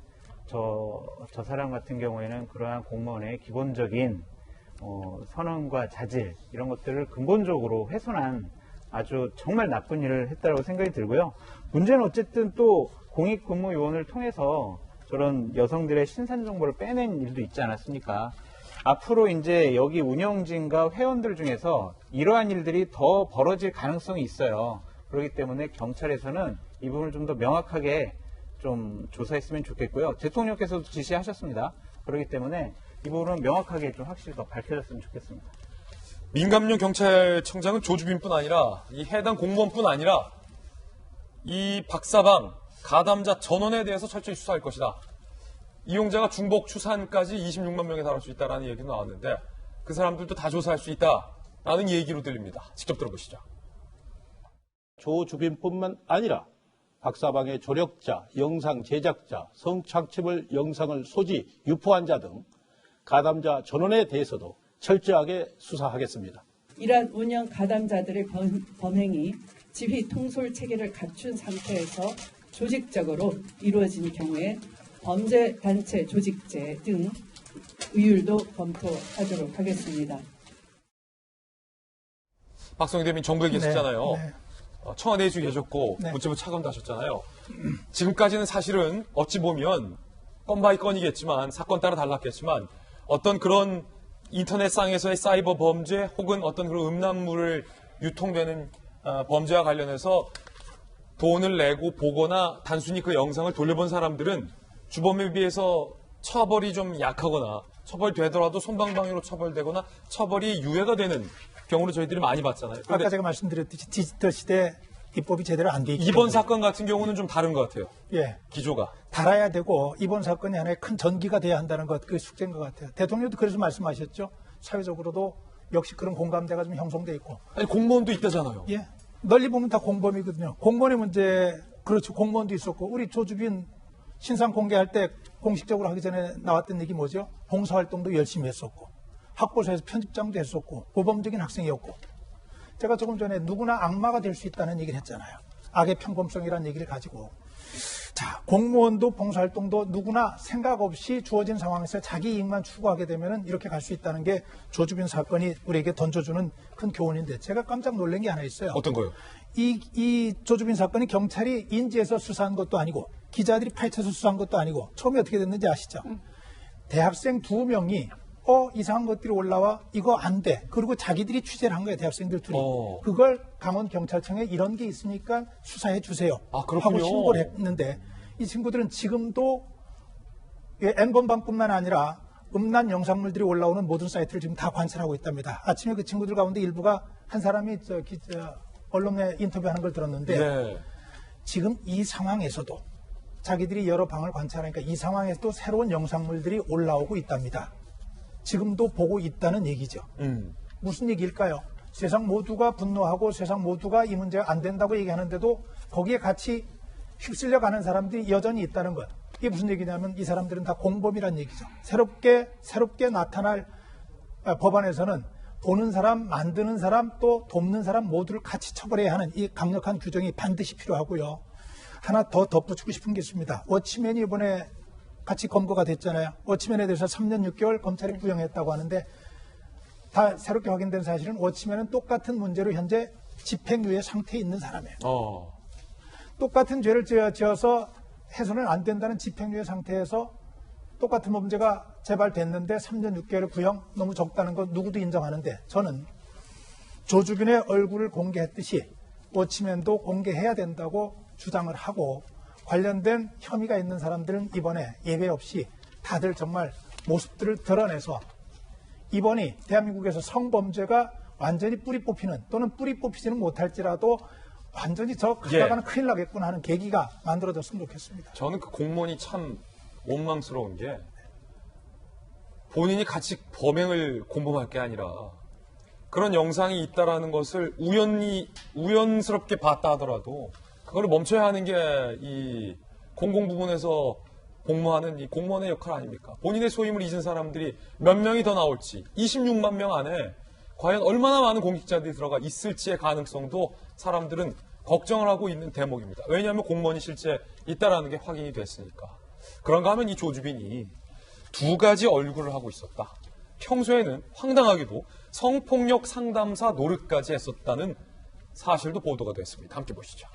저 사람 같은 경우에는 그러한 공무원의 기본적인 선언과 자질 이런 것들을 근본적으로 훼손한 아주 정말 나쁜 일을 했다고 생각이 들고요. 문제는 어쨌든 또 공익근무요원을 통해서 저런 여성들의 신상 정보를 빼낸 일도 있지 않았습니까? 앞으로 이제 여기 운영진과 회원들 중에서 이러한 일들이 더 벌어질 가능성이 있어요. 그렇기 때문에 경찰에서는 이 부분을 좀 더 명확하게 좀 조사했으면 좋겠고요. 대통령께서도 지시하셨습니다. 그렇기 때문에 이 부분은 명확하게 좀 확실히 더 밝혀졌으면 좋겠습니다. 민감용 경찰청장은 조주빈뿐 아니라 이 해당 공무원뿐 아니라 이 박사방 가담자 전원에 대해서 철저히 수사할 것이다. 이용자가 중복 추산까지 26만 명에 달할 수 있다는 얘기도 나왔는데 그 사람들도 다 조사할 수 있다라는 얘기로 들립니다. 직접 들어보시죠. 조주빈뿐만 아니라 박사방의 조력자, 영상 제작자, 성착취물 영상을 소지, 유포한 자 등 가담자 전원에 대해서도 철저하게 수사하겠습니다. 이러한 운영 가담자들의 범행이 지휘 통솔 체계를 갖춘 상태에서 조직적으로 이루어진 경우에 범죄단체 조직죄 등 의율도 검토하도록 하겠습니다. 박성희 대변인 정부에 계셨잖아요. 네. 청와대에 계셨고 네. 문체부 차관도 하셨잖아요. 지금까지는 사실은 어찌 보면 건 바이 건이겠지만 사건 따라 달랐겠지만 어떤 그런 인터넷상에서의 사이버 범죄 혹은 어떤 그런 음란물을 유통되는 범죄와 관련해서 돈을 내고 보거나 단순히 그 영상을 돌려본 사람들은 주범에 비해서 처벌이 좀 약하거나 처벌되더라도 솜방망이로 처벌되거나 처벌이 유예가 되는 경우를 저희들이 많이 봤잖아요. 아까 제가 말씀드렸듯이 디지털 시대 입법이 제대로 안 돼 있기 이번 때문에. 사건 같은 경우는 좀 다른 것 같아요. 예. 기조가. 달아야 되고 이번 사건이 하나의 큰 전기가 돼야 한다는 것, 그게 숙제인 것 같아요. 대통령도 그래서 말씀하셨죠. 사회적으로도 역시 그런 공감대가 좀 형성돼 있고. 아니 공무원도 있다잖아요. 예. 널리 보면 다 공범이거든요. 공무원의 문제, 그렇죠. 공무원도 있었고 우리 조주빈 신상 공개할 때 공식적으로 하기 전에 나왔던 얘기 뭐죠? 봉사활동도 열심히 했었고 학교에서 편집장도 했었고 모범적인 학생이었고 제가 조금 전에 누구나 악마가 될 수 있다는 얘기를 했잖아요. 악의 평범성이라는 얘기를 가지고 자 공무원도 봉사활동도 누구나 생각 없이 주어진 상황에서 자기 이익만 추구하게 되면 이렇게 갈 수 있다는 게 조주빈 사건이 우리에게 던져주는 큰 교훈인데 제가 깜짝 놀란 게 하나 있어요. 어떤 거요? 이 조주빈 사건이 경찰이 인지해서 수사한 것도 아니고 기자들이 파헤쳐서 수사한 것도 아니고 처음에 어떻게 됐는지 아시죠? 대학생 2명이 이상한 것들이 올라와 이거 안 돼. 그리고 자기들이 취재를 한 거예요. 대학생들 둘이. 그걸 강원경찰청에 이런 게 있으니까 수사해 주세요. 그렇군요. 하고 신고를 했는데 이 친구들은 지금도 N번방뿐만 아니라 음란 영상물들이 올라오는 모든 사이트를 지금 다 관찰하고 있답니다. 아침에 그 친구들 가운데 일부가 한 사람이 언론에 인터뷰하는 걸 들었는데 네. 지금 이 상황에서도 자기들이 여러 방을 관찰하니까 이 상황에서도 새로운 영상물들이 올라오고 있답니다. 지금도 보고 있다는 얘기죠. 무슨 얘기일까요? 세상 모두가 분노하고 세상 모두가 이 문제가 안 된다고 얘기하는데도 거기에 같이 휩쓸려 가는 사람들이 여전히 있다는 것. 이게 무슨 얘기냐면 이 사람들은 다 공범이란 얘기죠. 새롭게 나타날 법안에서는 보는 사람, 만드는 사람, 또 돕는 사람 모두를 같이 처벌해야 하는 이 강력한 규정이 반드시 필요하고요. 하나 더 덧붙이고 싶은 게 있습니다. 워치맨이 이번에 같이 검거가 됐잖아요. 워치맨에 대해서 3년 6개월 검찰이 구형했다고 하는데 다 새롭게 확인된 사실은 워치맨은 똑같은 문제로 현재 집행유예 상태에 있는 사람이에요. 똑같은 죄를 지어서 해서는 안 된다는 집행유예 상태에서 똑같은 범죄가 재발됐는데 3년 6개월의 구형 너무 적다는 건 누구도 인정하는데 저는 조주빈의 얼굴을 공개했듯이 워치맨도 공개해야 된다고 주장을 하고 관련된 혐의가 있는 사람들은 이번에 예외 없이 다들 정말 모습들을 드러내서 이번이 대한민국에서 성범죄가 완전히 뿌리 뽑히는 또는 뿌리 뽑히지는 못할지라도 완전히 저 가다가는 큰일 나겠구나 하는 계기가 만들어졌으면 좋겠습니다. 저는 그 공무원이 참 원망스러운 게 본인이 같이 범행을 공범할 게 아니라 그런 영상이 있다라는 것을 우연스럽게 봤다 하더라도 그걸 멈춰야 하는 게 이 공공부문에서 복무하는 이 공무원의 역할 아닙니까? 본인의 소임을 잊은 사람들이 몇 명이 더 나올지 26만 명 안에 과연 얼마나 많은 공직자들이 들어가 있을지의 가능성도 사람들은 걱정을 하고 있는 대목입니다. 왜냐하면 공무원이 실제 있다라는 게 확인이 됐으니까. 그런가 하면 이 조주빈이 두 가지 얼굴을 하고 있었다. 평소에는 황당하게도 성폭력 상담사 노릇까지 했었다는 사실도 보도가 됐습니다. 함께 보시죠.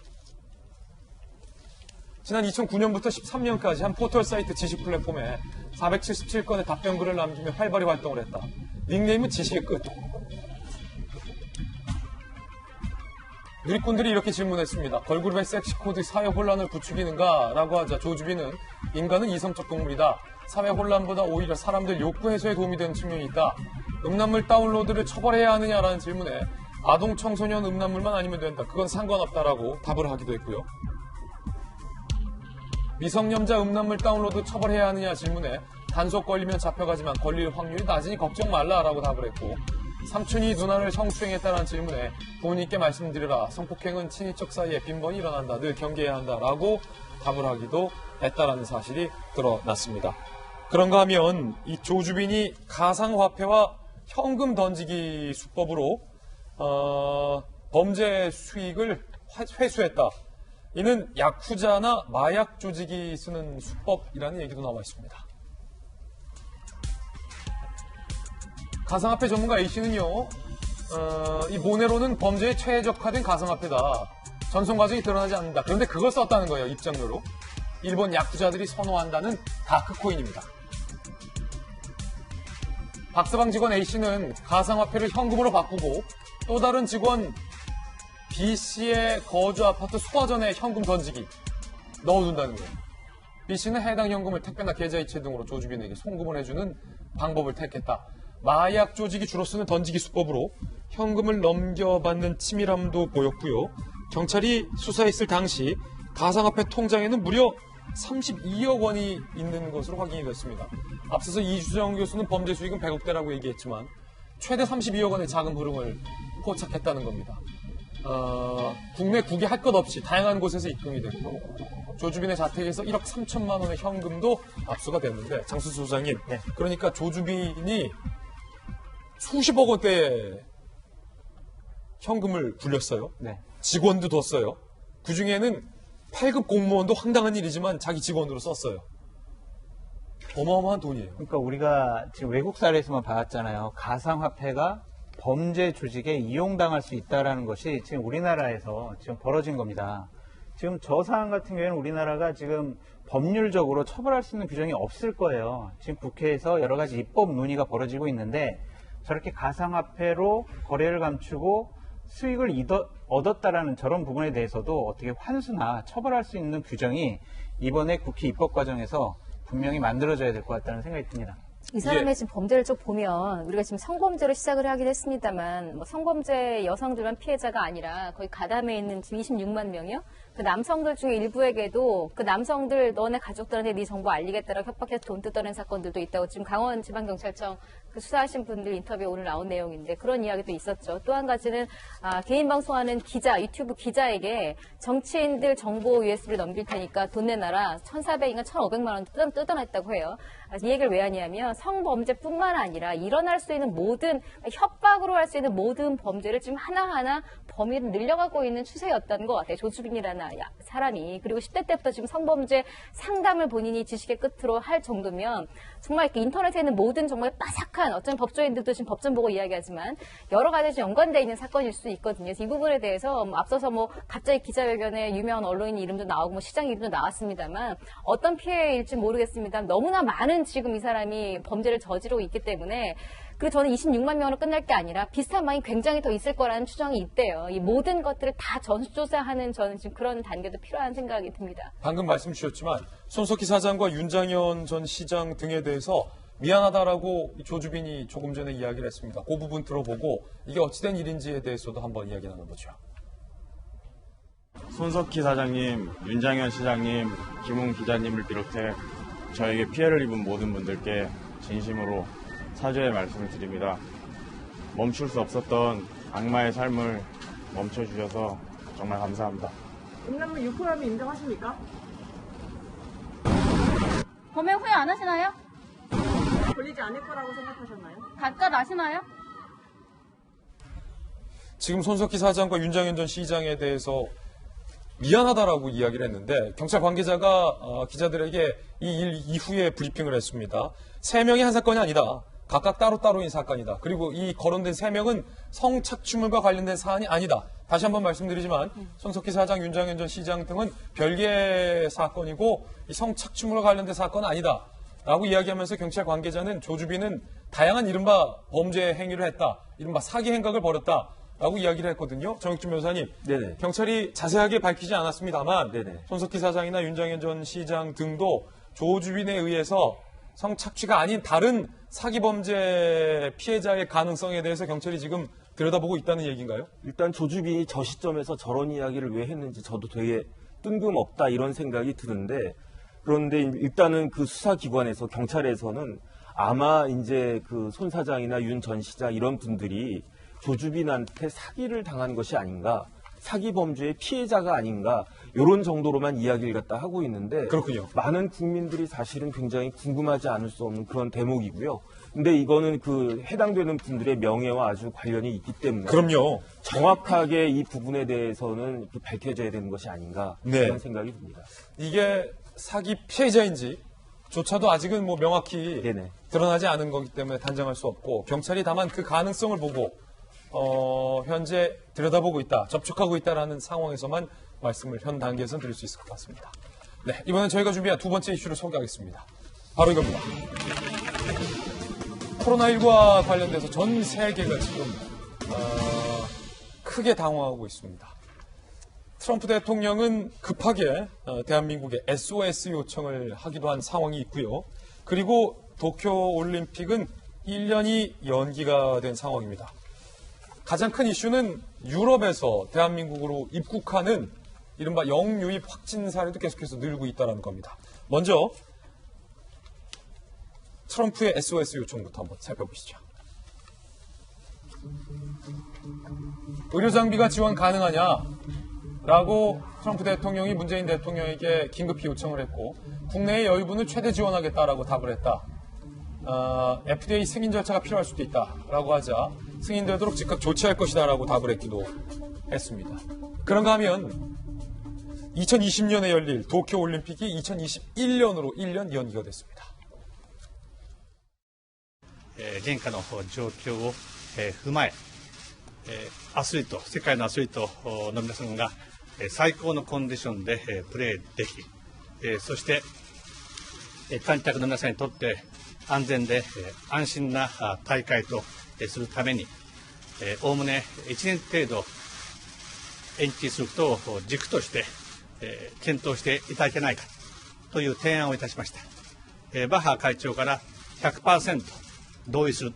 지난 2009년부터 13년까지 한 포털사이트 지식 플랫폼에 477건의 답변글을 남기며 활발히 활동을 했다. 닉네임은 지식의 끝. 누리꾼들이 이렇게 질문했습니다. 걸그룹의 섹시코드 사회 혼란을 부추기는가? 라고 하자 조주빈은 인간은 이성적 동물이다. 사회 혼란보다 오히려 사람들 욕구 해소에 도움이 되는 측면이 있다. 음란물 다운로드를 처벌해야 하느냐라는 질문에 아동 청소년 음란물만 아니면 된다. 그건 상관없다라고 답을 하기도 했고요. 미성년자 음란물 다운로드 처벌해야 하느냐 질문에 단속 걸리면 잡혀가지만 걸릴 확률이 낮으니 걱정 말라라고 답을 했고, 삼촌이 누나를 성추행했다는 질문에 부모님께 말씀드리라. 성폭행은 친인척 사이에 빈번히 일어난다. 늘 경계해야 한다라고 답을 하기도 했다라는 사실이 드러났습니다. 그런가 하면 이 조주빈이 가상화폐와 현금 던지기 수법으로 범죄 수익을 회수했다. 이는 야쿠자나 마약 조직이 쓰는 수법이라는 얘기도 나와 있습니다. 가상화폐 전문가 A씨는요, 이 모네로는 범죄에 최적화된 가상화폐다. 전송 과정이 드러나지 않는다. 그런데 그걸 썼다는 거예요, 입장료로. 일본 야쿠자들이 선호한다는 다크코인입니다. 박서방 직원 A씨는 가상화폐를 현금으로 바꾸고 또 다른 직원 B씨의 거주 아파트 소화전에 현금 던지기 넣어둔다는 거예요. B씨는 해당 현금을 택배나 계좌이체 등으로 조주빈에게 송금을 해주는 방법을 택했다. 마약 조직이 주로 쓰는 던지기 수법으로 현금을 넘겨받는 치밀함도 보였고요. 경찰이 수사했을 당시 가상화폐 통장에는 무려 32억 원이 있는 것으로 확인이 됐습니다. 앞서서 이주정 교수는 범죄 수익은 100억대라고 얘기했지만 최대 32억 원의 자금 흐름을 포착했다는 겁니다. 국내 국외 할 것 없이 다양한 곳에서 입금이 됐고, 조주빈의 자택에서 1억 3천만 원의 현금도 압수가 됐는데, 장수수 소장님, 그러니까 조주빈이 수십억 원대의 현금을 굴렸어요. 네. 직원도 뒀어요. 그중에는 8급 공무원도 황당한 일이지만 자기 직원으로 썼어요. 어마어마한 돈이에요. 그러니까 우리가 지금 외국 사례에서만 봤잖아요. 가상화폐가 범죄 조직에 이용당할 수 있다는 것이 지금 우리나라에서 지금 벌어진 겁니다. 지금 저 사안 같은 경우에는 우리나라가 지금 법률적으로 처벌할 수 있는 규정이 없을 거예요. 지금 국회에서 여러 가지 입법 논의가 벌어지고 있는데, 저렇게 가상화폐로 거래를 감추고 수익을 얻었다라는 저런 부분에 대해서도 어떻게 환수나 처벌할 수 있는 규정이 이번에 국회 입법 과정에서 분명히 만들어져야 될 것 같다는 생각이 듭니다. 이 사람의 지금 범죄를 쭉 보면 우리가 지금 성범죄로 시작을 하긴 했습니다만, 뭐 성범죄 여성들만 피해자가 아니라 거의 가담해 있는 지금 26만 명이요. 그 남성들 중에 일부에게도 그 남성들 너네 가족들한테 네 정보 알리겠다라고 협박해서 돈 뜯어낸 사건들도 있다고 지금 강원지방경찰청 그 수사하신 분들 인터뷰에 오늘 나온 내용인데, 그런 이야기도 있었죠. 또 한 가지는 개인 방송하는 기자, 유튜브 기자에게 정치인들 정보 USB를 넘길 테니까 돈 내놔라 1,400인가 1,500만 원 뜯어냈다고 해요. 이 얘기를 왜 하냐면 성범죄뿐만 아니라 일어날 수 있는 모든, 협박으로 할 수 있는 모든 범죄를 지금 하나하나 범위를 늘려가고 있는 추세였다는 것 같아요. 조주빈이라는 사람이. 그리고 10대 때부터 지금 성범죄 상담을 본인이 지식의 끝으로 할 정도면 정말 인터넷에 있는 모든 정말 빠삭한, 어쩌면 법조인들도 지금 법전 보고 이야기하지만 여러 가지 연관되어 있는 사건일 수 있거든요. 그래서 이 부분에 대해서 앞서서 갑자기 기자회견에 유명한 언론인 이름도 나오고 시장 이름도 나왔습니다만 어떤 피해일지 모르겠습니다. 너무나 많은 지금 이 사람이 범죄를 저지르고 있기 때문에, 그리고 저는 26만 명으로 끝날 게 아니라 비슷한 방이 굉장히 더 있을 거라는 추정이 있대요. 이 모든 것들을 다 전수조사하는 저는 지금 그런 단계도 필요한 생각이 듭니다. 방금 말씀 주셨지만 손석희 사장과 윤장현 전 시장 등에 대해서 미안하다라고 조주빈이 조금 전에 이야기를 했습니다. 그 부분 들어보고 이게 어찌된 일인지에 대해서도 한번 이야기 나눠보죠. 손석희 사장님, 윤장현 시장님, 김웅 기자님을 비롯해 저에게 피해를 입은 모든 분들께 진심으로 사죄의 말씀을 드립니다. 멈출 수 없었던 악마의 삶을 멈춰주셔서 정말 감사합니다. 음란물 유포함을 인정하십니까? 범행 후회 안 하시나요? 걸리지 않을 거라고 생각하셨나요? 가짜 아시나요? 지금 손석희 사장과 윤장현 전 시장에 대해서 미안하다라고 이야기를 했는데, 경찰 관계자가 기자들에게 이 일 이후에 브리핑을 했습니다. 3명이 한 사건이 아니다. 각각 따로따로인 사건이다. 그리고 이 거론된 3명은 성착취물과 관련된 사안이 아니다. 다시 한번 말씀드리지만 손석희 사장, 윤장현 전 시장 등은 별개의 사건이고 이 성착취물과 관련된 사건은 아니다. 라고 이야기하면서 경찰 관계자는 조주빈은 다양한 이른바 범죄 행위를 했다. 이른바 사기 행각을 벌였다. 라고 이야기를 했거든요. 정혁준 변호사님. 네네. 경찰이 자세하게 밝히지 않았습니다만 네네. 손석희 사장이나 윤장현 전 시장 등도 조주빈에 의해서 성착취가 아닌 다른 사기 범죄 피해자의 가능성에 대해서 경찰이 지금 들여다보고 있다는 얘기인가요? 일단 조주빈이 저 시점에서 저런 이야기를 왜 했는지 저도 되게 뜬금없다 이런 생각이 드는데, 그런데 일단은 그 수사기관에서 경찰에서는 아마 이제 그 손 사장이나 윤 전 시장 이런 분들이 조주빈한테 사기를 당한 것이 아닌가, 사기 범죄의 피해자가 아닌가, 이런 정도로만 이야기를 갖다 하고 있는데, 그렇군요. 많은 국민들이 사실은 굉장히 궁금하지 않을 수 없는 그런 대목이고요. 근데 이거는 그 해당되는 분들의 명예와 아주 관련이 있기 때문에 그럼요. 정확하게 이 부분에 대해서는 밝혀져야 되는 것이 아닌가, 네. 그런 생각이 듭니다. 이게 사기 피해자인지 조차도 아직은 뭐 명확히 네네. 드러나지 않은 거기 때문에 단정할 수 없고, 경찰이 다만 그 가능성을 보고 현재 들여다보고 있다, 접촉하고 있다라는 상황에서만 말씀을 현 단계에서는 드릴 수 있을 것 같습니다. 네, 이번엔 저희가 준비한 두 번째 이슈를 소개하겠습니다. 바로 이겁니다. 코로나19와 관련돼서 전 세계가 지금 크게 당황하고 있습니다. 트럼프 대통령은 급하게 대한민국에 SOS 요청을 하기도 한 상황이 있고요. 그리고 도쿄 올림픽은 1년이 연기가 된 상황입니다. 가장 큰 이슈는 유럽에서 대한민국으로 입국하는 이른바 영유입 확진 사례도 계속해서 늘고 있다는 겁니다. 먼저 트럼프의 SOS 요청부터 한번 살펴보시죠. 의료 장비가 지원 가능하냐라고 트럼프 대통령이 문재인 대통령에게 긴급히 요청을 했고, 국내의 여유분을 최대 지원하겠다라고 답을 했다. FDA 승인 절차가 필요할 수도 있다라고 하자 승인되도록 즉각 조치할 것이다라고 답을 했기도 했습니다. 그런가 하면 2020년에 열릴 도쿄 올림픽이 2021년으로 1년 연기가 됐습니다. 現下の状況を踏まえ、アスリート、世界のアスリートの皆さんが最高のコンディションでプレーでき、そして観客の皆さんにとって安全で安心な大会とするために、おおむね1年程度延期することを軸として検討していただけないかという提案をいたしました。バッハ会長から 100% 同意する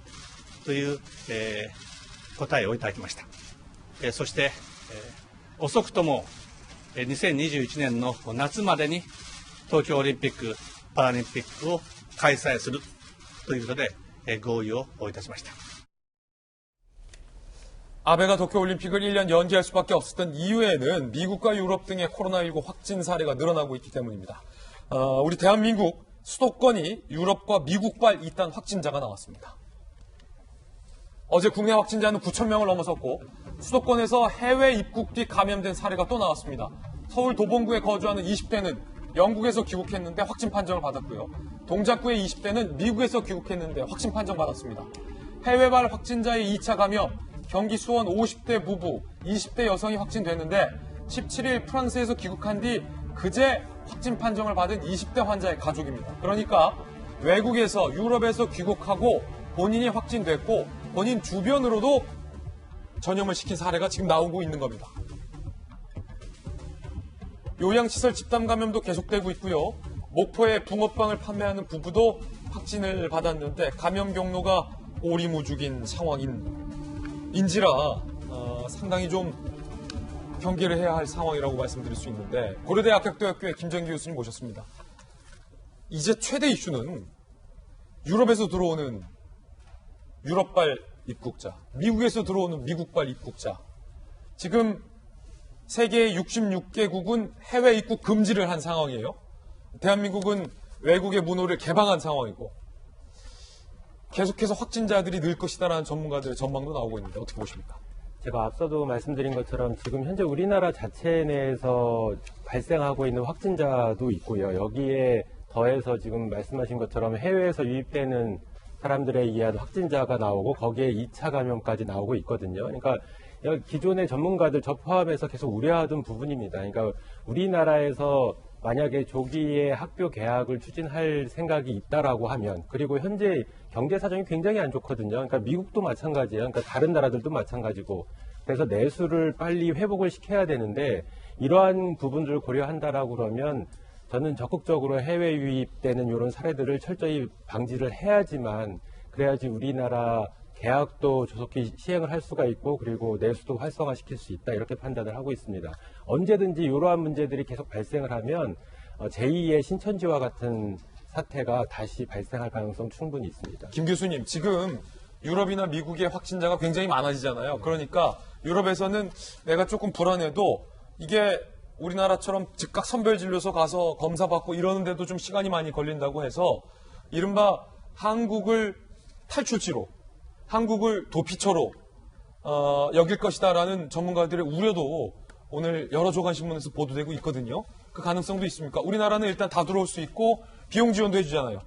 という、答えをいただきました。そして、遅くとも2021年の夏までに東京オリンピック・パラリンピックを開催するということで、合意をいたしました。 아베가 도쿄올림픽을 1년 연기할 수밖에 없었던 이유에는 미국과 유럽 등의 코로나19 확진 사례가 늘어나고 있기 때문입니다. 우리 대한민국 수도권이 유럽과 미국발 이딴 확진자가 나왔습니다. 어제 국내 확진자는 9,000명을 넘어섰고, 수도권에서 해외 입국 뒤 감염된 사례가 또 나왔습니다. 서울 도봉구에 거주하는 20대는 영국에서 귀국했는데 확진 판정을 받았고요. 동작구의 20대는 미국에서 귀국했는데 확진 판정 받았습니다. 해외발 확진자의 2차 감염, 경기 수원 50대 부부, 20대 여성이 확진됐는데 17일 프랑스에서 귀국한 뒤 그제 확진 판정을 받은 20대 환자의 가족입니다. 그러니까 외국에서, 유럽에서 귀국하고 본인이 확진됐고 본인 주변으로도 전염을 시킨 사례가 지금 나오고 있는 겁니다. 요양시설 집단 감염도 계속되고 있고요. 목포에 붕어빵을 판매하는 부부도 확진을 받았는데 감염 경로가 오리무죽인 상황인지라 상당히 좀 경계를 해야 할 상황이라고 말씀드릴 수 있는데, 고려대 약학대학교의 김정기 교수님 모셨습니다. 이제 최대 이슈는 유럽에서 들어오는 유럽발 입국자, 미국에서 들어오는 미국발 입국자. 지금 세계 66개국은 해외 입국 금지를 한 상황이에요. 대한민국은 외국의 문호를 개방한 상황이고, 계속해서 확진자들이 늘 것이다라는 전문가들의 전망도 나오고 있는데 어떻게 보십니까? 제가 앞서도 말씀드린 것처럼 지금 현재 우리나라 자체 내에서 발생하고 있는 확진자도 있고요. 여기에 더해서 지금 말씀하신 것처럼 해외에서 유입되는 사람들에 의한 확진자가 나오고 거기에 2차 감염까지 나오고 있거든요. 그러니까 기존의 전문가들 저 포함해서 계속 우려하던 부분입니다. 그러니까 우리나라에서 만약에 조기에 학교 개학을 추진할 생각이 있다라고 하면, 그리고 현재 경제 사정이 굉장히 안 좋거든요. 그러니까 미국도 마찬가지예요. 그러니까 다른 나라들도 마찬가지고, 그래서 내수를 빨리 회복을 시켜야 되는데 이러한 부분들을 고려한다라고 그러면 저는 적극적으로 해외 유입되는 이런 사례들을 철저히 방지를 해야지만 그래야지 우리나라 계약도 조속히 시행을 할 수가 있고 그리고 내수도 활성화시킬 수 있다 이렇게 판단을 하고 있습니다. 언제든지 이러한 문제들이 계속 발생을 하면 제2의 신천지와 같은 사태가 다시 발생할 가능성 충분히 있습니다. 김 교수님, 지금 유럽이나 미국의 확진자가 굉장히 많아지잖아요. 그러니까 유럽에서는 내가 조금 불안해도 이게 우리나라처럼 즉각 선별진료소 가서 검사받고 이러는데도 좀 시간이 많이 걸린다고 해서 이른바 한국을 탈출지로, 한국을 도피처로 여길 것이다라는 전문가들의 우려도 오늘 여러 조간신문에서 보도되고 있거든요. 그 가능성도 있습니까? 우리나라는 일단 다 들어올 수 있고 비용 지원도 해주잖아요.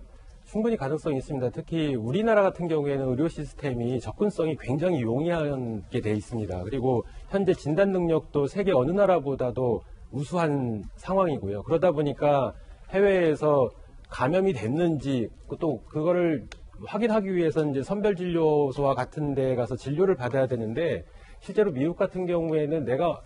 충분히 가능성이 있습니다. 특히 우리나라 같은 경우에는 의료 시스템이 접근성이 굉장히 용이하게 돼 있습니다. 그리고 현재 진단 능력도 세계 어느 나라보다도 우수한 상황이고요. 그러다 보니까 해외에서 감염이 됐는지 또 그거를 확인하기 위해서는 이제 선별진료소와 같은 데 가서 진료를 받아야 되는데 실제로 미국 같은 경우에는 내가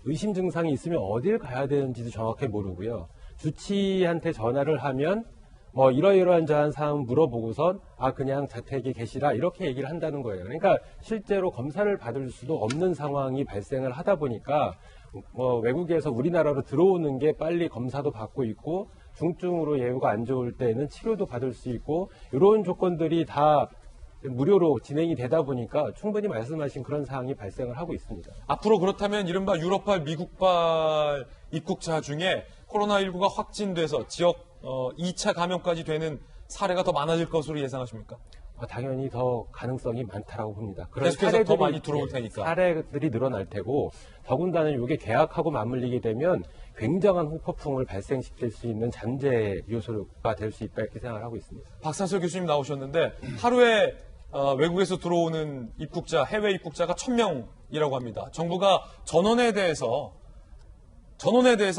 의심 증상이 있으면 어딜 가야 되는지도 정확히 모르고요. 주치의한테 전화를 하면 뭐 이러이러한 사항 물어보고선 그냥 자택에 계시라 이렇게 얘기를 한다는 거예요. 그러니까 실제로 검사를 받을 수도 없는 상황이 발생을 하다 보니까 외국에서 우리나라로 들어오는 게 빨리 검사도 받고 있고 중증으로 예후가 안 좋을 때는 치료도 받을 수 있고 이런 조건들이 다 무료로 진행이 되다 보니까 충분히 말씀하신 그런 사항이 발생을 하고 있습니다. 앞으로 그렇다면 이른바 유럽발, 미국발 입국자 중에 코로나19가 확진돼서 지역 2차 감염까지 되는 사례가 더 많아질 것으로 예상하십니까? 당연히 더 가능성이 많다라고 봅니다. 그런 계속해서 더 많이 들어올 테니까. 사례들이 늘어날 테고 더군다나 이게 계약하고 맞물리게 되면 굉장한 후폭풍을 발생시킬 수 있는 잠재 요소가 될 수 있다 이렇게 생각을 하고 있습니다. 박상철 교수님 나오셨는데 하루에 외국에서 들어오는 입국자, 해외 입국자가 1,000명이라고 합니다. 정부가 전원에 대해서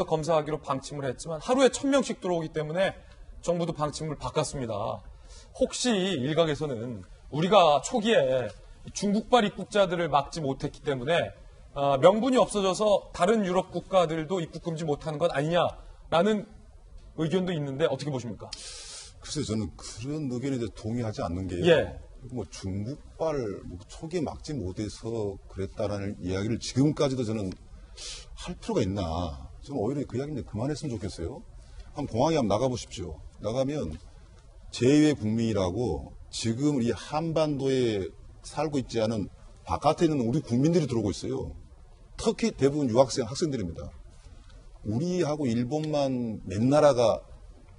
검사하기로 방침을 했지만 하루에 1,000명씩 들어오기 때문에 정부도 방침을 바꿨습니다. 혹시 일각에서는 우리가 초기에 중국발 입국자들을 막지 못했기 때문에 명분이 없어져서 다른 유럽 국가들도 입국 금지 못하는 것 아니냐라는 의견도 있는데 어떻게 보십니까? 글쎄요, 저는 그런 의견에 대해서 동의하지 않는 게요. 예. 중국발 초기에 막지 못해서 그랬다라는 이야기를 지금까지도 저는 할 필요가 있나. 저는 오히려 그 이야기는 그만했으면 좋겠어요. 한번 공항에 한번 나가보십시오. 나가면 제2의 국민이라고 지금 이 한반도에 살고 있지 않은 바깥에 있는 우리 국민들이 들어오고 있어요. 특히 대부분 학생들입니다. 우리하고 일본만 몇 나라가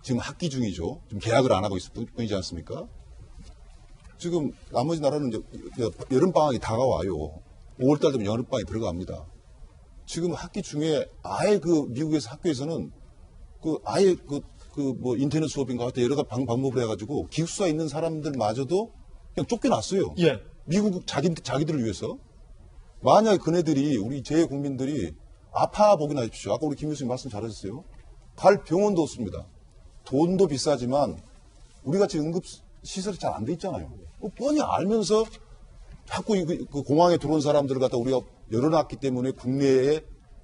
지금 학기 중이죠. 지금 계약을 안 하고 있을 뿐이지 않습니까? 지금 나머지 나라는 이제 여름방학이 다가와요. 5월달 되면 여름방학이 들어갑니다. 지금 학기 중에 아예 미국에서 학교에서는 아예 인터넷 수업인가 하여튼 여러 가지 방법을 해가지고 기숙사 있는 사람들마저도 그냥 쫓겨났어요. 예. 미국 자기들을 위해서. 만약에 그네들이 우리 재국민들이 아파보긴 하십시오. 아까 우리 김 교수님 말씀 잘하셨어요. 갈 병원도 없습니다. 돈도 비싸지만 우리같이 응급시설이 잘 안 돼 있잖아요. 뻔히 알면서 자꾸 그 공항에 들어온 사람들을 갖다 우리가 열어놨기 때문에 국내에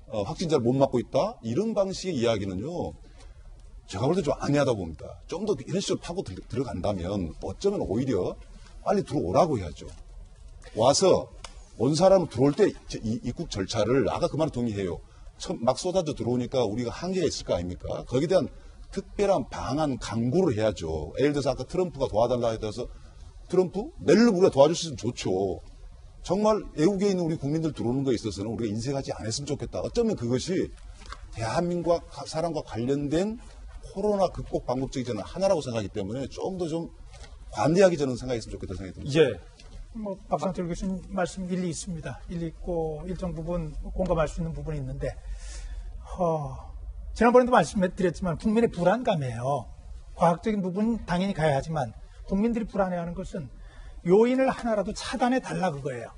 확진자를 못 막고 있다? 이런 방식의 이야기는요. 제가 볼 때 좀 안해하다 봅니다. 좀 더 이런 식으로 파고 들어간다면 어쩌면 오히려 빨리 들어오라고 해야죠. 와서 온 사람 들어올 때 입국 절차를 아까 그 말 동의해요. 막 쏟아져 들어오니까 우리가 한계가 있을 거 아닙니까? 거기에 대한 특별한 방안 강구를 해야죠. 예를 들어서 아까 트럼프가 도와달라 해서 트럼프? 내일로 우리가 도와줄 수 있으면 좋죠. 정말 외국에 있는 우리 국민들 들어오는 거에 있어서는 우리가 인색하지 않았으면 좋겠다. 어쩌면 그것이 대한민국과 사람과 관련된 코로나 극복 방법 중에 저는 하나라고 생각하기 때문에 좀 더 좀 관대하게 저는 생각했으면 좋겠다는 생각이 듭니다. 예. 박상철 교수님 말씀 일리 있습니다. 일리 있고 일정 부분 공감할 수 있는 부분이 있는데 지난번에도 말씀드렸지만 국민의 불안감이에요. 과학적인 부분은 당연히 가야 하지만 국민들이 불안해하는 것은 요인을 하나라도 차단해 달라 그거예요.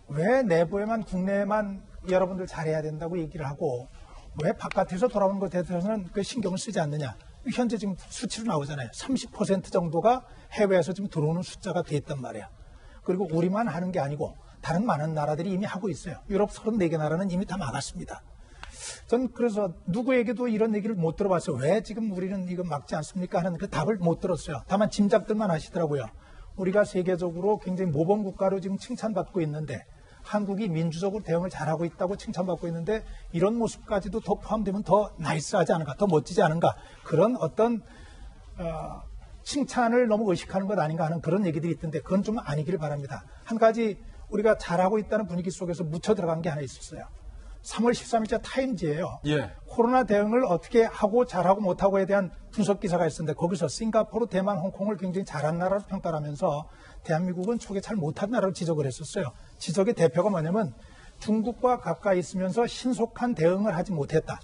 왜 내부에만 국내에만 여러분들 잘해야 된다고 얘기를 하고 왜 바깥에서 돌아오는 것에 대해서는 그 신경을 쓰지 않느냐. 현재 지금 수치로 나오잖아요. 30% 정도가 해외에서 지금 들어오는 숫자가 돼 있단 말이야. 그리고 우리만 하는 게 아니고 다른 많은 나라들이 이미 하고 있어요. 유럽 34개 나라는 이미 다 막았습니다. 전 그래서 누구에게도 이런 얘기를 못 들어봤어요. 왜 지금 우리는 이거 막지 않습니까? 하는 그 답을 못 들었어요. 다만 짐작들만 하시더라고요. 우리가 세계적으로 굉장히 모범국가로 지금 칭찬받고 있는데 한국이 민주적으로 대응을 잘하고 있다고 칭찬받고 있는데 이런 모습까지도 더 포함되면 더 나이스하지 않은가, 더 멋지지 않은가, 그런 어떤 칭찬을 너무 의식하는 것 아닌가 하는 그런 얘기들이 있던데 그건 좀 아니기를 바랍니다. 한 가지 우리가 잘하고 있다는 분위기 속에서 묻혀 들어간 게 하나 있었어요. 3월 13일자 타임즈예요. 예. 코로나 대응을 어떻게 하고 잘하고 못하고에 대한 분석 기사가 있었는데 거기서 싱가포르, 대만, 홍콩을 굉장히 잘한 나라로 평가를 하면서 대한민국은 초기에 잘 못한 나라로 지적을 했었어요. 지적의 대표가 뭐냐면 중국과 가까이 있으면서 신속한 대응을 하지 못했다.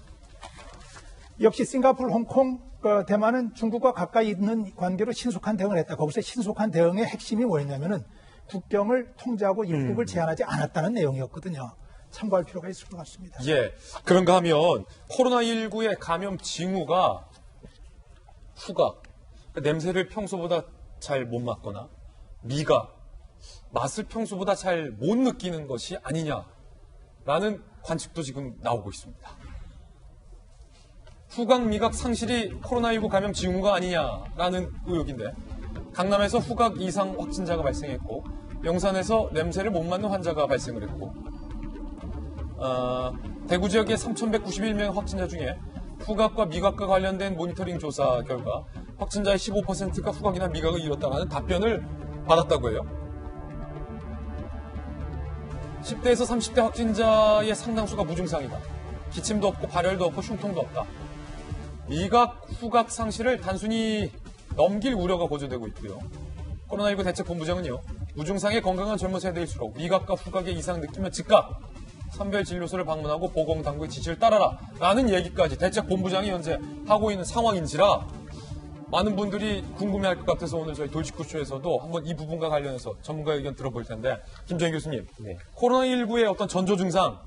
역시 싱가포르, 홍콩, 대만은 중국과 가까이 있는 관계로 신속한 대응을 했다. 거기서 신속한 대응의 핵심이 뭐였냐면은 국경을 통제하고 입국을 제한하지 않았다는 내용이었거든요. 참고할 필요가 있을 것 같습니다. 예. 그런가 하면 코로나19의 감염 징후가 후각, 냄새를 평소보다 잘 못 맡거나 미각, 맛을 평소보다 잘 못 느끼는 것이 아니냐라는 관측도 지금 나오고 있습니다. 후각, 미각 상실이 코로나19 감염 징후가 아니냐라는 의혹인데 강남에서 후각 이상 확진자가 발생했고 영산에서 냄새를 못 맡는 환자가 발생을 했고 대구 지역의 3,191명 확진자 중에 후각과 미각과 관련된 모니터링 조사 결과 확진자의 15%가 후각이나 미각을 잃었다는 답변을 받았다고 해요. 10대에서 30대 확진자의 상당수가 무증상이다. 기침도 없고 발열도 없고 흉통도 없다. 미각, 후각 상실을 단순히 넘길 우려가 고조되고 있고요. 코로나19 대책본부장은요. 무증상의 건강한 젊은 세대일수록 미각과 후각의 이상 느끼면 즉각 선별진료소를 방문하고 보건당국의 지시를 따라라 라는 얘기까지 대책본부장이 현재 하고 있는 상황인지라 많은 분들이 궁금해할 것 같아서 오늘 저희 돌직구쇼에서도 한번 이 부분과 관련해서 전문가 의견 들어볼 텐데 김정인 교수님, 네. 코로나19의 어떤 전조 증상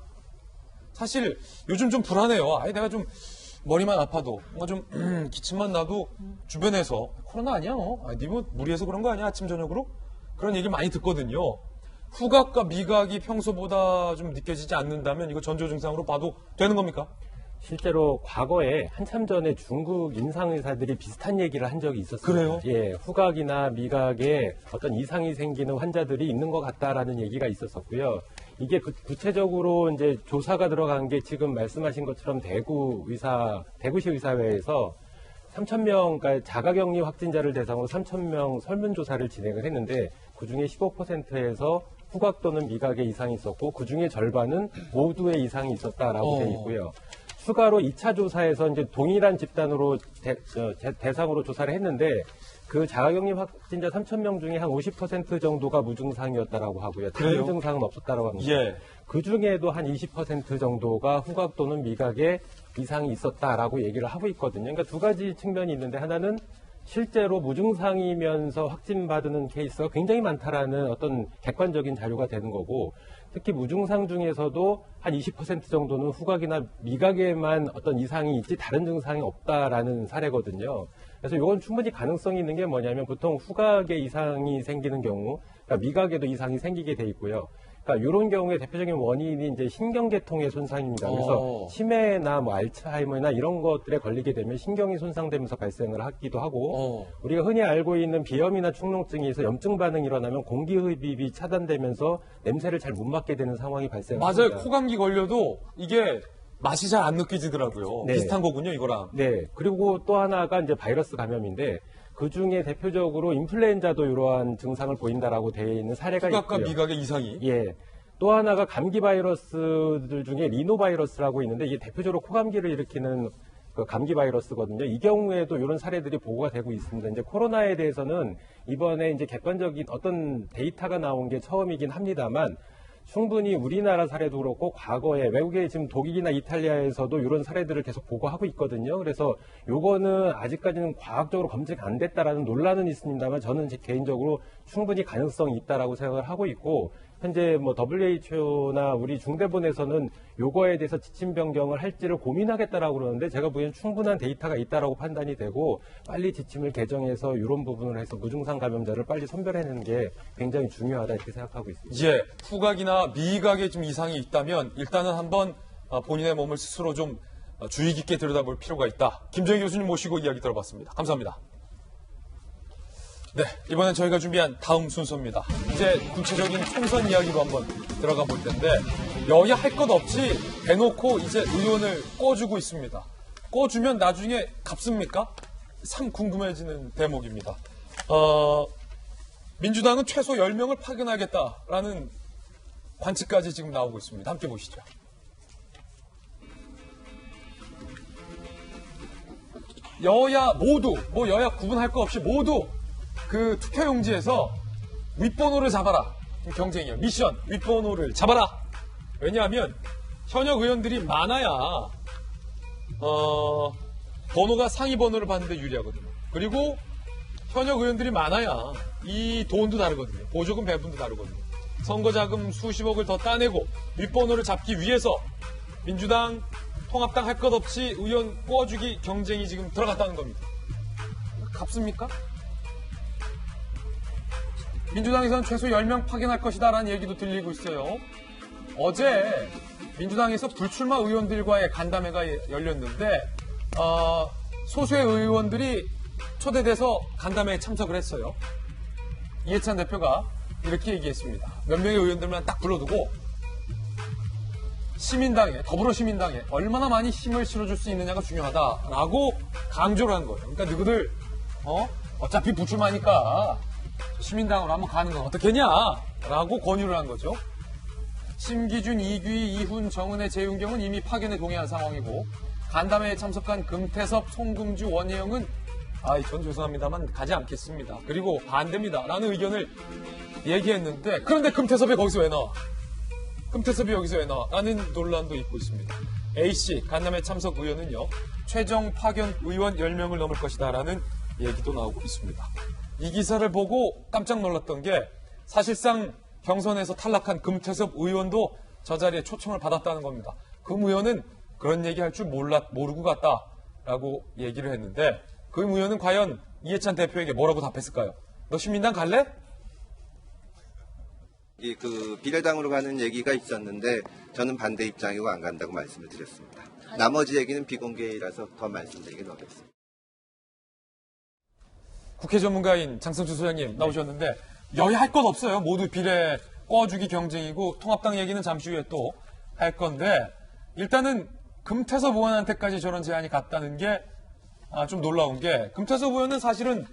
사실 요즘 좀 불안해요. 아예 내가 좀 머리만 아파도 뭔가 좀 기침만 나도 주변에서 코로나 아니야? 니 뭐 무리해서 그런 거 아니야? 아침 저녁으로? 그런 얘기 많이 듣거든요. 후각과 미각이 평소보다 좀 느껴지지 않는다면 이거 전조 증상으로 봐도 되는 겁니까? 실제로 과거에 한참 전에 중국 임상의사들이 비슷한 얘기를 한 적이 있었어요. 그래요? 예, 후각이나 미각에 어떤 이상이 생기는 환자들이 있는 것 같다라는 얘기가 있었었고요. 이게 구체적으로 이제 조사가 들어간 게 지금 말씀하신 것처럼 대구시 의사회에서 3,000명, 그러니까 자가격리 확진자를 대상으로 3,000명 설문조사를 진행을 했는데 그중에 15%에서 후각 또는 미각에 이상이 있었고 그중에 절반은 모두의 이상이 있었다라고 되어 있고요. 추가로 2차 조사에서 이제 동일한 집단으로 대상으로 조사를 했는데 그 자가격리 확진자 3,000명 중에 한 50% 정도가 무증상이었다라고 하고요. 다른 증상은 없었다라고 합니다. 예. 그 중에도 한 20% 정도가 후각 또는 미각에 이상이 있었다라고 얘기를 하고 있거든요. 그러니까 두 가지 측면이 있는데 하나는 실제로 무증상이면서 확진받는 케이스가 굉장히 많다라는 어떤 객관적인 자료가 되는 거고 특히 무증상 중에서도 한 20% 정도는 후각이나 미각에만 어떤 이상이 있지 다른 증상이 없다라는 사례거든요. 그래서 이건 충분히 가능성이 있는 게 뭐냐면 보통 후각에 이상이 생기는 경우 그러니까 미각에도 이상이 생기게 돼 있고요. 그러니까 이런 경우에 대표적인 원인이 이제 신경계통의 손상입니다. 그래서 치매나 뭐 알츠하이머나 이런 것들에 걸리게 되면 신경이 손상되면서 발생을 하기도 하고 우리가 흔히 알고 있는 비염이나 축농증에서 염증 반응이 일어나면 공기 흡입이 차단되면서 냄새를 잘 못 맡게 되는 상황이 발생합니다. 맞아요. 코감기 걸려도 이게 맛이 잘 안 느껴지더라고요. 네. 비슷한 거군요, 이거랑. 네. 그리고 또 하나가 이제 바이러스 감염인데 그 중에 대표적으로 인플루엔자도 이러한 증상을 보인다라고 되어 있는 사례가 있고요. 후각과 미각의 이상이. 예. 또 하나가 감기 바이러스들 중에 리노바이러스라고 있는데 이게 대표적으로 코감기를 일으키는 그 감기 바이러스거든요. 이 경우에도 이런 사례들이 보고가 되고 있습니다. 이제 코로나에 대해서는 이번에 이제 객관적인 어떤 데이터가 나온 게 처음이긴 합니다만 충분히 우리나라 사례도 그렇고 과거에 외국에 지금 독일이나 이탈리아에서도 이런 사례들을 계속 보고하고 있거든요. 그래서 요거는 아직까지는 과학적으로 검증 안 됐다라는 논란은 있습니다만 저는 제 개인적으로 충분히 가능성이 있다라고 생각을 하고 있고 현재 뭐 WHO나 우리 중대본에서는 요거에 대해서 지침 변경을 할지를 고민하겠다라고 그러는데 제가 보기엔 충분한 데이터가 있다라고 판단이 되고 빨리 지침을 개정해서 이런 부분을 해서 무증상 감염자를 빨리 선별해내는 게 굉장히 중요하다 이렇게 생각하고 있습니다. 예, 후각이나 미각에 좀 이상이 있다면 일단은 한번 본인의 몸을 스스로 좀 주의 깊게 들여다볼 필요가 있다. 김정희 교수님 모시고 이야기 들어봤습니다. 감사합니다. 네, 이번엔 저희가 준비한 다음 순서입니다. 이제 구체적인 총선 이야기로 한번 들어가 볼 텐데 여야 할 것 없이 대놓고 이제 의원을 꿔주고 있습니다. 꿔주면 나중에 갚습니까? 참 궁금해지는 대목입니다. 민주당은 최소 10명을 파견하겠다라는 관측까지 지금 나오고 있습니다. 함께 보시죠. 여야 모두, 뭐 여야 구분할 거 없이 모두 그 투표용지에서 윗번호를 잡아라. 경쟁이에요. 미션, 윗번호를 잡아라. 왜냐하면 현역 의원들이 많아야 번호가 상위 번호를 받는데 유리하거든요. 그리고 현역 의원들이 많아야 이 돈도 다르거든요. 보조금 배분도 다르거든요. 선거자금 수십억을 더 따내고 윗번호를 잡기 위해서 민주당, 통합당 할 것 없이 의원 꼬아주기 경쟁이 지금 들어갔다는 겁니다. 갚습니까? 민주당에서는 최소 10명 파견할 것이다라는 얘기도 들리고 있어요. 어제 민주당에서 불출마 의원들과의 간담회가 열렸는데 소수의 의원들이 초대돼서 간담회에 참석을 했어요. 이해찬 대표가 이렇게 얘기했습니다. 몇 명의 의원들만 딱 불러두고 시민당에, 더불어시민당에 얼마나 많이 힘을 실어줄 수 있느냐가 중요하다라고 강조를 한 거예요. 그러니까 너희들 어차피 불출마니까 시민당으로 한번 가는 건 어떻겠냐라고 권유를 한 거죠. 심기준, 이규희, 이훈, 정은혜, 재윤경은 이미 파견에 동의한 상황이고 간담회에 참석한 금태섭, 송금주, 원혜영은 전 죄송합니다만 가지 않겠습니다. 그리고 반대입니다. 라는 의견을 얘기했는데 그런데 금태섭이 거기서 왜 나와? 금태섭이 여기서 왜 나와? 라는 논란도 있고 있습니다. A씨 간담회 참석 의원은요. 최종 파견 의원 10명을 넘을 것이다 라는 얘기도 나오고 있습니다. 이 기사를 보고 깜짝 놀랐던 게 사실상 경선에서 탈락한 금태섭 의원도 저 자리에 초청을 받았다는 겁니다. 금 의원은 그런 얘기 할 줄 모르고 갔다라고 얘기를 했는데 금 의원은 과연 이해찬 대표에게 뭐라고 답했을까요? 너 시민당 갈래? 그 비례당으로 가는 얘기가 있었는데 저는 반대 입장이고 안 간다고 말씀을 드렸습니다. 나머지 얘기는 비공개이라서 더 말씀드리긴 어렵습니다. 국회 전문가인 장성주 소장님 나오셨는데 여야 할 것 없어요. 모두 비례 꿔주기 경쟁이고 통합당 얘기는 잠시 후에 또 할 건데 일단은 금태섭 의원한테까지 저런 제안이 갔다는 게 좀 놀라운 게 금태섭 의원은 사실은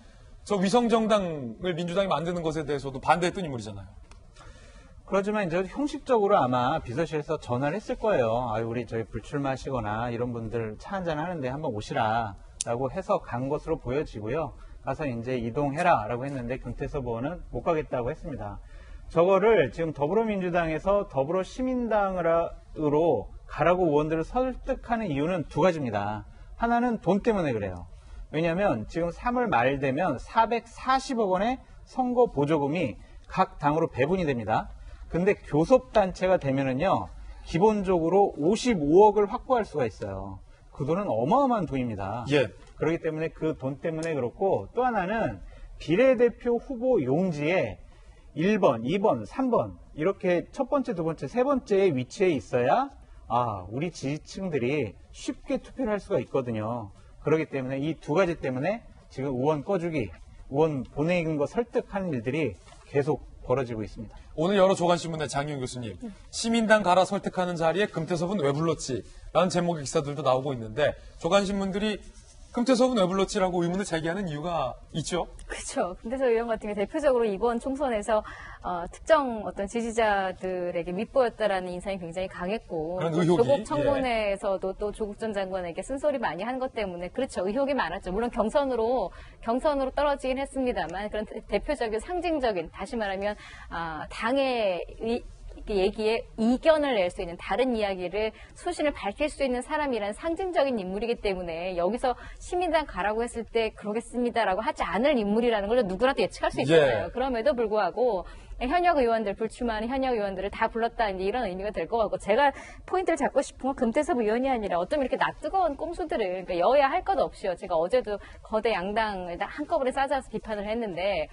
저 위성정당을 민주당이 만드는 것에 대해서도 반대했던 인물이잖아요. 그렇지만 이제 형식적으로 아마 비서실에서 전화를 했을 거예요. 우리 저희 불출마하시거나 이런 분들 차 한잔 하는데 한번 오시라라고 해서 간 것으로 보여지고요. 가서 이제 이동해라라고 했는데 금태섭 의원은 못 가겠다고 했습니다. 저거를 지금 더불어민주당에서 더불어시민당으로 가라고 의원들을 설득하는 이유는 두 가지입니다. 하나는 돈 때문에 그래요. 왜냐하면 지금 3월 말 되면 440억 원의 선거 보조금이 각 당으로 배분이 됩니다. 근데 교섭단체가 되면은요, 기본적으로 55억을 확보할 수가 있어요. 그 돈은 어마어마한 돈입니다. 예. 그렇기 때문에 그 돈 때문에 그렇고 또 하나는 비례대표 후보 용지에 1번, 2번, 3번 이렇게 첫 번째, 두 번째, 세 번째에 위치해 있어야 우리 지지층들이 쉽게 투표를 할 수가 있거든요. 그렇기 때문에 이 두 가지 때문에 지금 의원 꺼주기, 의원 보내는 거 설득하는 일들이 계속 벌어지고 있습니다. 오늘 여러 조간신문의 장윤 교수님, 시민당 가라 설득하는 자리에 금태섭은 왜 불렀지? 라는 제목의 기사들도 나오고 있는데 조간신문들이 금태섭은 왜 불렀지라고 의문을 제기하는 이유가 있죠? 그렇죠. 금태섭 의원 같은 경우 대표적으로 이번 총선에서 특정 어떤 지지자들에게 밑보였다라는 인상이 굉장히 강했고 그런 의혹이, 조국 청문회에서도 또 조국 전 장관에게 쓴소리 많이 한 것 때문에 그렇죠. 의혹이 많았죠. 물론 경선으로 떨어지긴 했습니다만 그런 대표적인 상징적인 다시 말하면 당의 얘기에 이견을 낼 수 있는 다른 이야기를 소신을 밝힐 수 있는 사람이라는 상징적인 인물이기 때문에 여기서 시민당 가라고 했을 때 그러겠습니다라고 하지 않을 인물이라는 걸 누구라도 예측할 수 있잖아요. 그럼에도 불구하고 현역 의원들, 불출마하는 현역 의원들을 다 불렀다 이제 이런 의미가 될 것 같고 제가 포인트를 잡고 싶은 건 금태섭 의원이 아니라 어쩌면 이렇게 낯뜨거운 꼼수들을 그러니까 여야 할 것 없이요. 제가 어제도 거대 양당을 다 한꺼번에 싸잡아서 비판을 했는데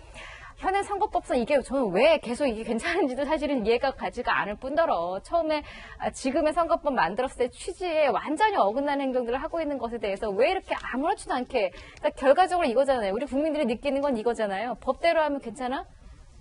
현행 선거법상 이게 저는 왜 계속 이게 괜찮은지도 사실은 이해가 가지가 않을 뿐더러 처음에 지금의 선거법 만들었을 때 취지에 완전히 어긋나는 행동들을 하고 있는 것에 대해서 왜 이렇게 아무렇지도 않게 그러니까 결과적으로 이거잖아요. 우리 국민들이 느끼는 건 이거잖아요. 법대로 하면 괜찮아?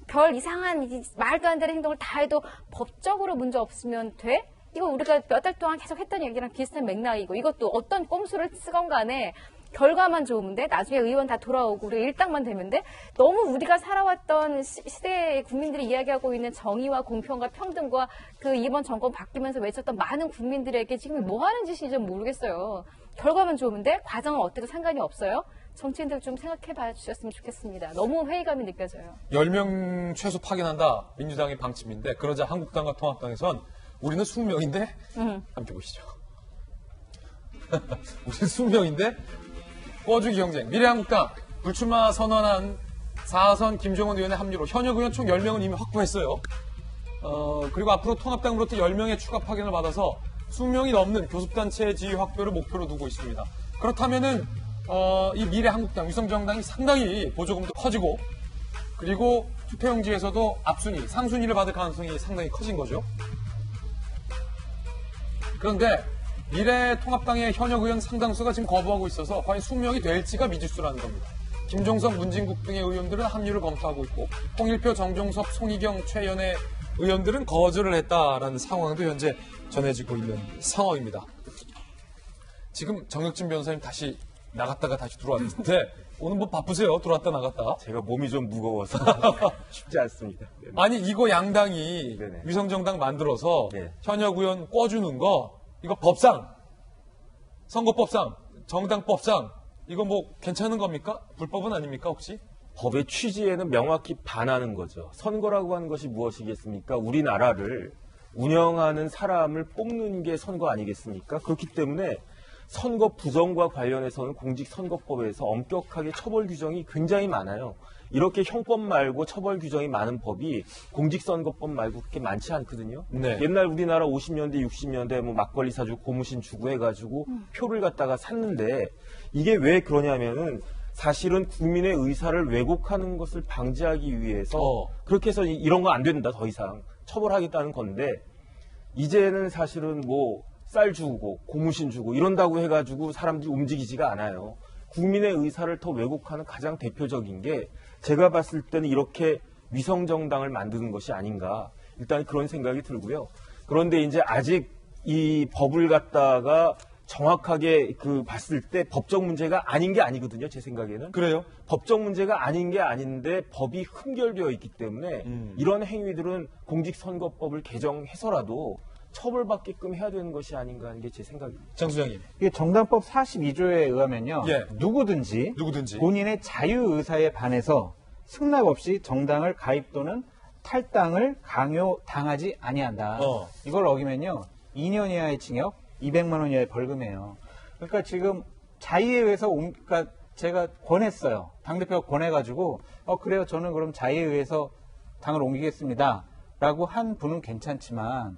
별 이상한 말도 안 되는 행동을 다 해도 법적으로 문제 없으면 돼? 이거 우리가 몇 달 동안 계속 했던 얘기랑 비슷한 맥락이고 이것도 어떤 꼼수를 쓰건 간에 결과만 좋으면 돼? 나중에 의원 다 돌아오고 우리가 일당만 되면 돼? 너무 우리가 살아왔던 시대의 국민들이 이야기하고 있는 정의와 공평과 평등과 그 이번 정권 바뀌면서 외쳤던 많은 국민들에게 지금 뭐 하는 짓인지 좀 모르겠어요. 결과만 좋으면 돼? 과정은 어때도 상관이 없어요? 정치인들 좀 생각해 봐 주셨으면 좋겠습니다. 너무 회의감이 느껴져요. 10명 최소 파견한다. 민주당의 방침인데 그러자 한국당과 통합당에선 우리는 20명인데 함께 보시죠. 우리는 20명인데 꿔주기 경쟁. 미래한국당 불출마 선언한 4선 김종원 의원의 합류로 현역 의원 총 10명은 이미 확보했어요. 그리고 앞으로 통합당으로부터 10명의 추가 파견을 받아서 20명이 넘는 교섭단체 지위 확보를 목표로 두고 있습니다. 그렇다면은 이 미래한국당, 위성정당이 상당히 보조금도 커지고 그리고 투표용지에서도 앞순위, 상순위를 받을 가능성이 상당히 커진 거죠. 그런데 미래통합당의 현역 의원 상당수가 지금 거부하고 있어서 과연 20명이 될지가 미지수라는 겁니다. 김종석, 문진국 등의 의원들은 합류를 검토하고 있고 홍일표, 정종섭, 송희경, 최연애 의원들은 거절을 했다라는 상황도 현재 전해지고 있는 상황입니다. 지금 정혁진 변호사님 다시 나갔다가 다시 들어왔는데 오늘 뭐 바쁘세요? 들어왔다 나갔다. 제가 몸이 좀 무거워서 쉽지 않습니다. 네네. 아니 이거 양당이 네네. 위성정당 만들어서 네. 현역 의원 꿔주는 거 이거 법상, 선거법상, 정당법상 이거 뭐 괜찮은 겁니까? 불법은 아닙니까 혹시? 법의 취지에는 명확히 반하는 거죠. 선거라고 하는 것이 무엇이겠습니까? 우리나라를 운영하는 사람을 뽑는 게 선거 아니겠습니까? 그렇기 때문에 선거 부정과 관련해서는 공직선거법에서 엄격하게 처벌 규정이 굉장히 많아요. 이렇게 형법 말고 처벌 규정이 많은 법이 공직선거법 말고 그렇게 많지 않거든요. 네. 옛날 우리나라 50년대, 60년대 뭐 막걸리 사주고 고무신 주고 해가지고 표를 갖다가 샀는데 이게 왜 그러냐면은 사실은 국민의 의사를 왜곡하는 것을 방지하기 위해서 그렇게 해서 이런 거 안 된다 더 이상 처벌하겠다는 건데 이제는 사실은 뭐 쌀 주고 고무신 주고 이런다고 해가지고 사람들이 움직이지가 않아요. 국민의 의사를 더 왜곡하는 가장 대표적인 게 제가 봤을 때는 이렇게 위성정당을 만드는 것이 아닌가 일단 그런 생각이 들고요. 그런데 이제 아직 이 법을 갖다가 정확하게 봤을 때 법적 문제가 아닌 게 아니거든요. 제 생각에는. 그래요? 법적 문제가 아닌 게 아닌데 법이 흠결되어 있기 때문에 이런 행위들은 공직선거법을 개정해서라도 처벌받게끔 해야 되는 것이 아닌가 하는 게 제 생각입니다. 장 수장님. 이게 정당법 42조에 의하면요. 예. 누구든지 본인의 자유의사에 반해서 승낙 없이 정당을 가입 또는 탈당을 강요당하지 아니한다. 이걸 어기면요. 2년 이하의 징역, 200만 원 이하의 벌금이에요. 그러니까 지금 자의에 의해서 그러니까 제가 권했어요. 당대표가 권해가지고 그래요. 저는 그럼 자의에 의해서 당을 옮기겠습니다. 라고 한 분은 괜찮지만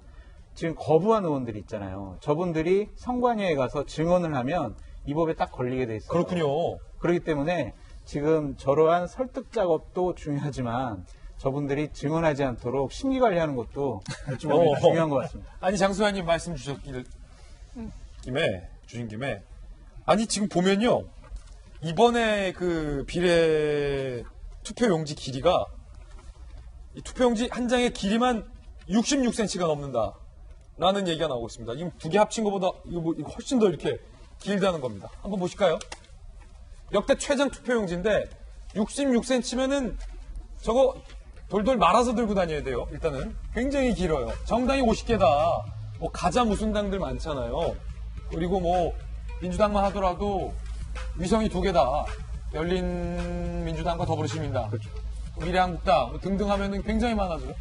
지금 거부한 의원들이 있잖아요. 저분들이 선관위에 가서 증언을 하면 이 법에 딱 걸리게 돼 있어요. 그렇군요. 그렇기 때문에 지금 저러한 설득 작업도 중요하지만 저분들이 증언하지 않도록 심기 관리하는 것도 중요한 것 같습니다. 아니 장수환님 말씀 주신 김에 아니 지금 보면요 이번에 그 비례 투표용지 길이가 이 투표용지 한 장의 길이만 66cm가 넘는다. 라는 얘기가 나오고 있습니다. 지금 두 개 합친 것보다 이거 훨씬 더 이렇게 길다는 겁니다. 한번 보실까요? 역대 최장 투표용지인데 66cm면은 저거 돌돌 말아서 들고 다녀야 돼요. 일단은 굉장히 길어요. 정당이 50개다. 뭐 가자 무슨 당들 많잖아요. 그리고 뭐 민주당만 하더라도 위성이 2개다. 열린민주당과 더불어시민당, 미래한국당 등등 하면은 굉장히 많아져요.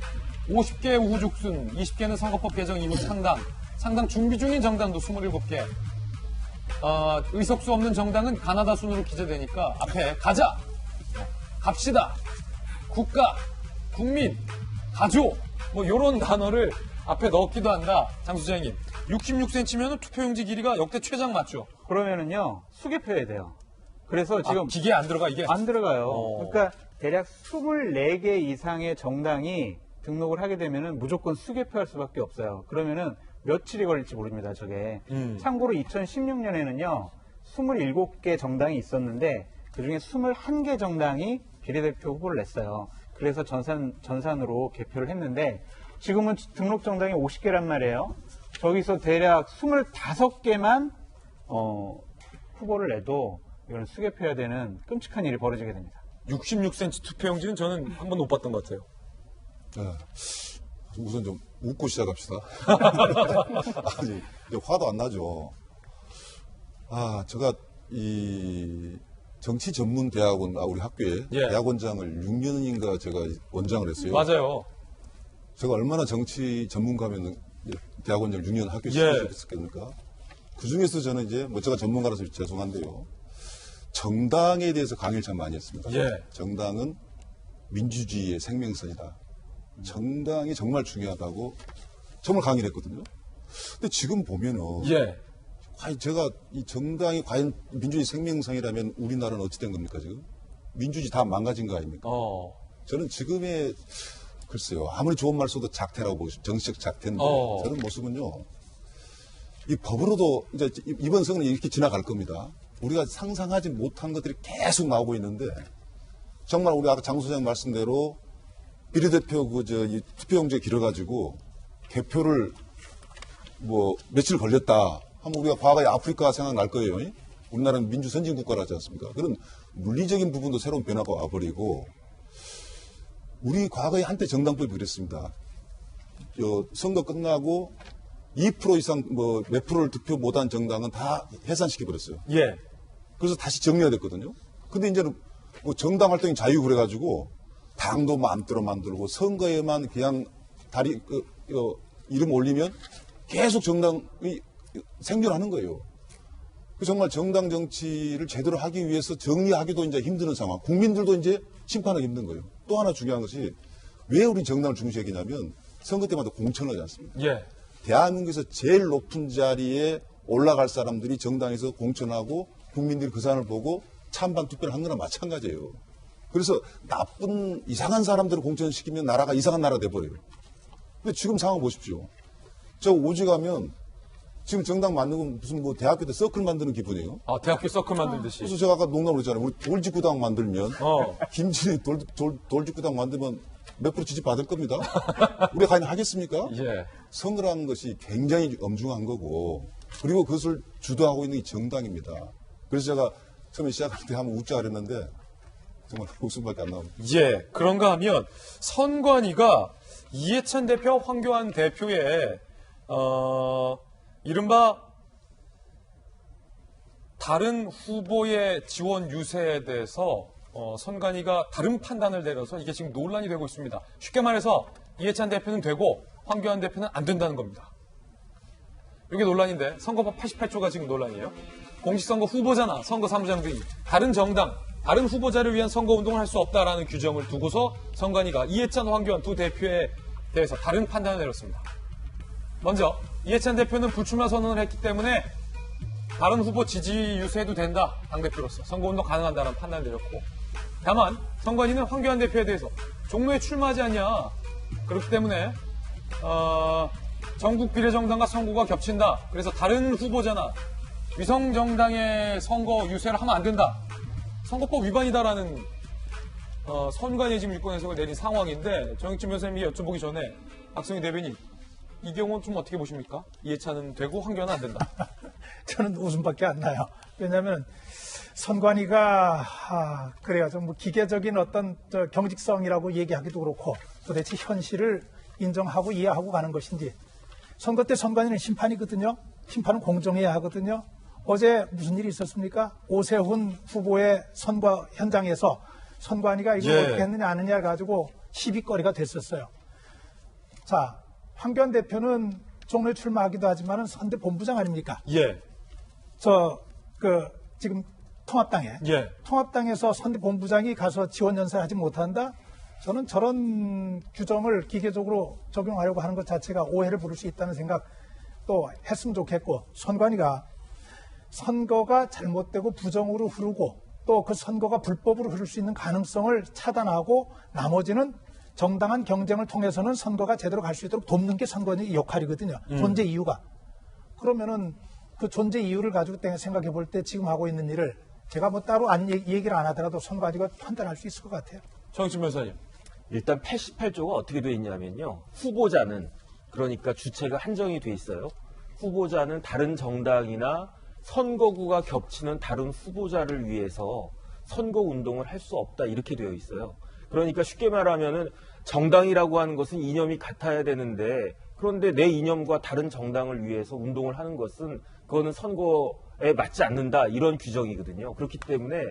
50개 우후죽순, 20개는 선거법 개정 이후 상당 준비 중인 정당도 27개. 의석수 없는 정당은 가나다 순으로 기재되니까 앞에 가자, 갑시다, 국가, 국민, 가족 뭐 이런 단어를 앞에 넣기도 한다. 장 소장님, 66cm면 투표용지 길이가 역대 최장 맞죠? 그러면은요 수개표해야 돼요. 그래서 지금 기계에 안 들어가 이게? 안 들어가요. 그러니까 대략 24개 이상의 정당이 등록을 하게 되면은 무조건 수개표할 수밖에 없어요. 그러면은 며칠이 걸릴지 모릅니다, 저게. 참고로 2016년에는요, 27개 정당이 있었는데, 그 중에 21개 정당이 비례대표 후보를 냈어요. 그래서 전산으로 개표를 했는데, 지금은 등록 정당이 50개란 말이에요. 저기서 대략 25개만, 후보를 내도, 이건 수개표해야 되는 끔찍한 일이 벌어지게 됩니다. 66cm 투표용지는 저는 한 번도 못 봤던 것 같아요. 네. 우선 좀 웃고 시작합시다. 아니, 화도 안 나죠. 제가 이 정치 전문 대학원, 우리 학교에 대학원장을 6년인가 제가 원장을 했어요. 맞아요. 제가 얼마나 정치 전문가면 대학원장을 6년 학교에 시켰겠습니까? 그 중에서 저는 이제, 제가 전문가라서 죄송한데요. 정당에 대해서 강의를 참 많이 했습니다. 정당은 민주주의의 생명선이다. 정당이 정말 중요하다고 정말 강의를 했거든요. 근데 지금 보면은 과연 제가 이 정당이 과연 민주주의 생명선이라면 우리나라는 어찌 된 겁니까 지금? 민주주의 다 망가진 거 아닙니까? 저는 지금의 글쎄요 아무리 좋은 말 써도 작태라고 보시죠. 정치적 작태인데 저는 모습은요 이 법으로도 이제 이번 선거는 이렇게 지나갈 겁니다. 우리가 상상하지 못한 것들이 계속 나오고 있는데 정말 우리 아까 장 소장 말씀대로 비례대표 투표용지가 길어가지고 개표를 며칠 걸렸다 하면 우리가 과거에 아프리카 생각날 거예요. 우리나라는 민주 선진 국가라지 않습니까? 그런 물리적인 부분도 새로운 변화가 와버리고 우리 과거에 한때 정당법이 그랬습니다. 선거 끝나고 2% 이상 몇 프로를 득표 못한 정당은 다 해산시켜버렸어요. 그래서 다시 정리가 됐거든요. 근데 이제는 정당 활동이 자유 그래가지고 당도 마음대로 만들고 선거에만 그냥 이름 올리면 계속 정당이 생존하는 거예요. 정말 정당 정치를 제대로 하기 위해서 정리하기도 이제 힘든 상황. 국민들도 이제 심판하기 힘든 거예요. 또 하나 중요한 것이 왜 우리 정당을 중시하겠냐면 선거 때마다 공천을 하지 않습니까? 대한민국에서 제일 높은 자리에 올라갈 사람들이 정당에서 공천하고 국민들이 그 사람을 보고 찬반 투표를 한 거나 마찬가지예요. 그래서 나쁜 이상한 사람들을 공천시키면 나라가 이상한 나라가 돼버려요. 근데 지금 상황 보십시오. 저 오지 가면 지금 정당 만들고 무슨 대학교 때 서클 만드는 기분이에요. 대학교 서클 만들듯이. 그래서 제가 아까 농담으로 했잖아요. 우리 돌직구당 만들면 김진희 돌직구당 만들면 몇 프로 지지 받을 겁니다. 우리가 과연 하겠습니까? 선거라는 것이 굉장히 엄중한 거고 그리고 그것을 주도하고 있는 게 정당입니다. 그래서 제가 처음에 시작할 때 한번 웃자 그랬는데 정말 웃음밖에 안 나옵니다. 그런가 하면 선관위가 이해찬 대표, 황교안 대표의 이른바 다른 후보의 지원 유세에 대해서 선관위가 다른 판단을 내려서 이게 지금 논란이 되고 있습니다. 쉽게 말해서 이해찬 대표는 되고 황교안 대표는 안 된다는 겁니다. 이게 논란인데 선거법 88조가 지금 논란이에요. 공직선거 후보자나 선거 사무장 등이 다른 정당, 다른 후보자를 위한 선거운동을 할 수 없다라는 규정을 두고서 선관위가 이해찬, 황교안 두 대표에 대해서 다른 판단을 내렸습니다. 먼저 이해찬 대표는 불출마 선언을 했기 때문에 다른 후보 지지 유세해도 된다. 당대표로서 선거운동 가능한다는 판단을 내렸고 다만 선관위는 황교안 대표에 대해서 종로에 출마하지 않냐. 그렇기 때문에 전국 비례정당과 선거가 겹친다. 그래서 다른 후보자나 위성정당의 선거 유세를 하면 안 된다. 선거법 위반이다라는 선관위 지금 유권 해석을 내린 상황인데 정익진 변호사님이 여쭤보기 전에 박성희 대변인 이 경우는 좀 어떻게 보십니까? 이해찬은 되고 황교안은 안 된다. 저는 웃음밖에 안 나요. 왜냐하면 선관위가 그래요. 좀 기계적인 어떤 경직성이라고 얘기하기도 그렇고 도대체 현실을 인정하고 이해하고 가는 것인지 선거 때 선관위는 심판이거든요. 심판은 공정해야 하거든요. 어제 무슨 일이 있었습니까? 오세훈 후보의 선거 현장에서 선관위가 이걸 어떻게 했느냐 안 했느냐 가지고 시비거리가 됐었어요. 자, 황교안 대표는 종로에 출마하기도 하지만은 선대 본부장 아닙니까? 예. 지금 통합당에. 예. 통합당에서 선대 본부장이 가서 지원 연설을 하지 못한다? 저는 저런 규정을 기계적으로 적용하려고 하는 것 자체가 오해를 부를 수 있다는 생각 또 했으면 좋겠고, 선관위가 선거가 잘못되고 부정으로 흐르고 또 그 선거가 불법으로 흐를 수 있는 가능성을 차단하고 나머지는 정당한 경쟁을 통해서는 선거가 제대로 갈 수 있도록 돕는 게 선관위 역할이거든요. 존재 이유가. 그러면은 그 존재 이유를 가지고 생각해 볼 때 지금 하고 있는 일을 제가 뭐 따로 이 얘기를 안 하더라도 선관위가 판단할 수 있을 것 같아요. 정신 변호사님. 일단 88조가 어떻게 되어 있냐면요. 후보자는, 그러니까 주체가 한정이 돼 있어요. 후보자는 다른 정당이나 선거구가 겹치는 다른 후보자를 위해서 선거 운동을 할 수 없다, 이렇게 되어 있어요. 그러니까 쉽게 말하면은 정당이라고 하는 것은 이념이 같아야 되는데, 그런데 내 이념과 다른 정당을 위해서 운동을 하는 것은 그거는 선거에 맞지 않는다, 이런 규정이거든요. 그렇기 때문에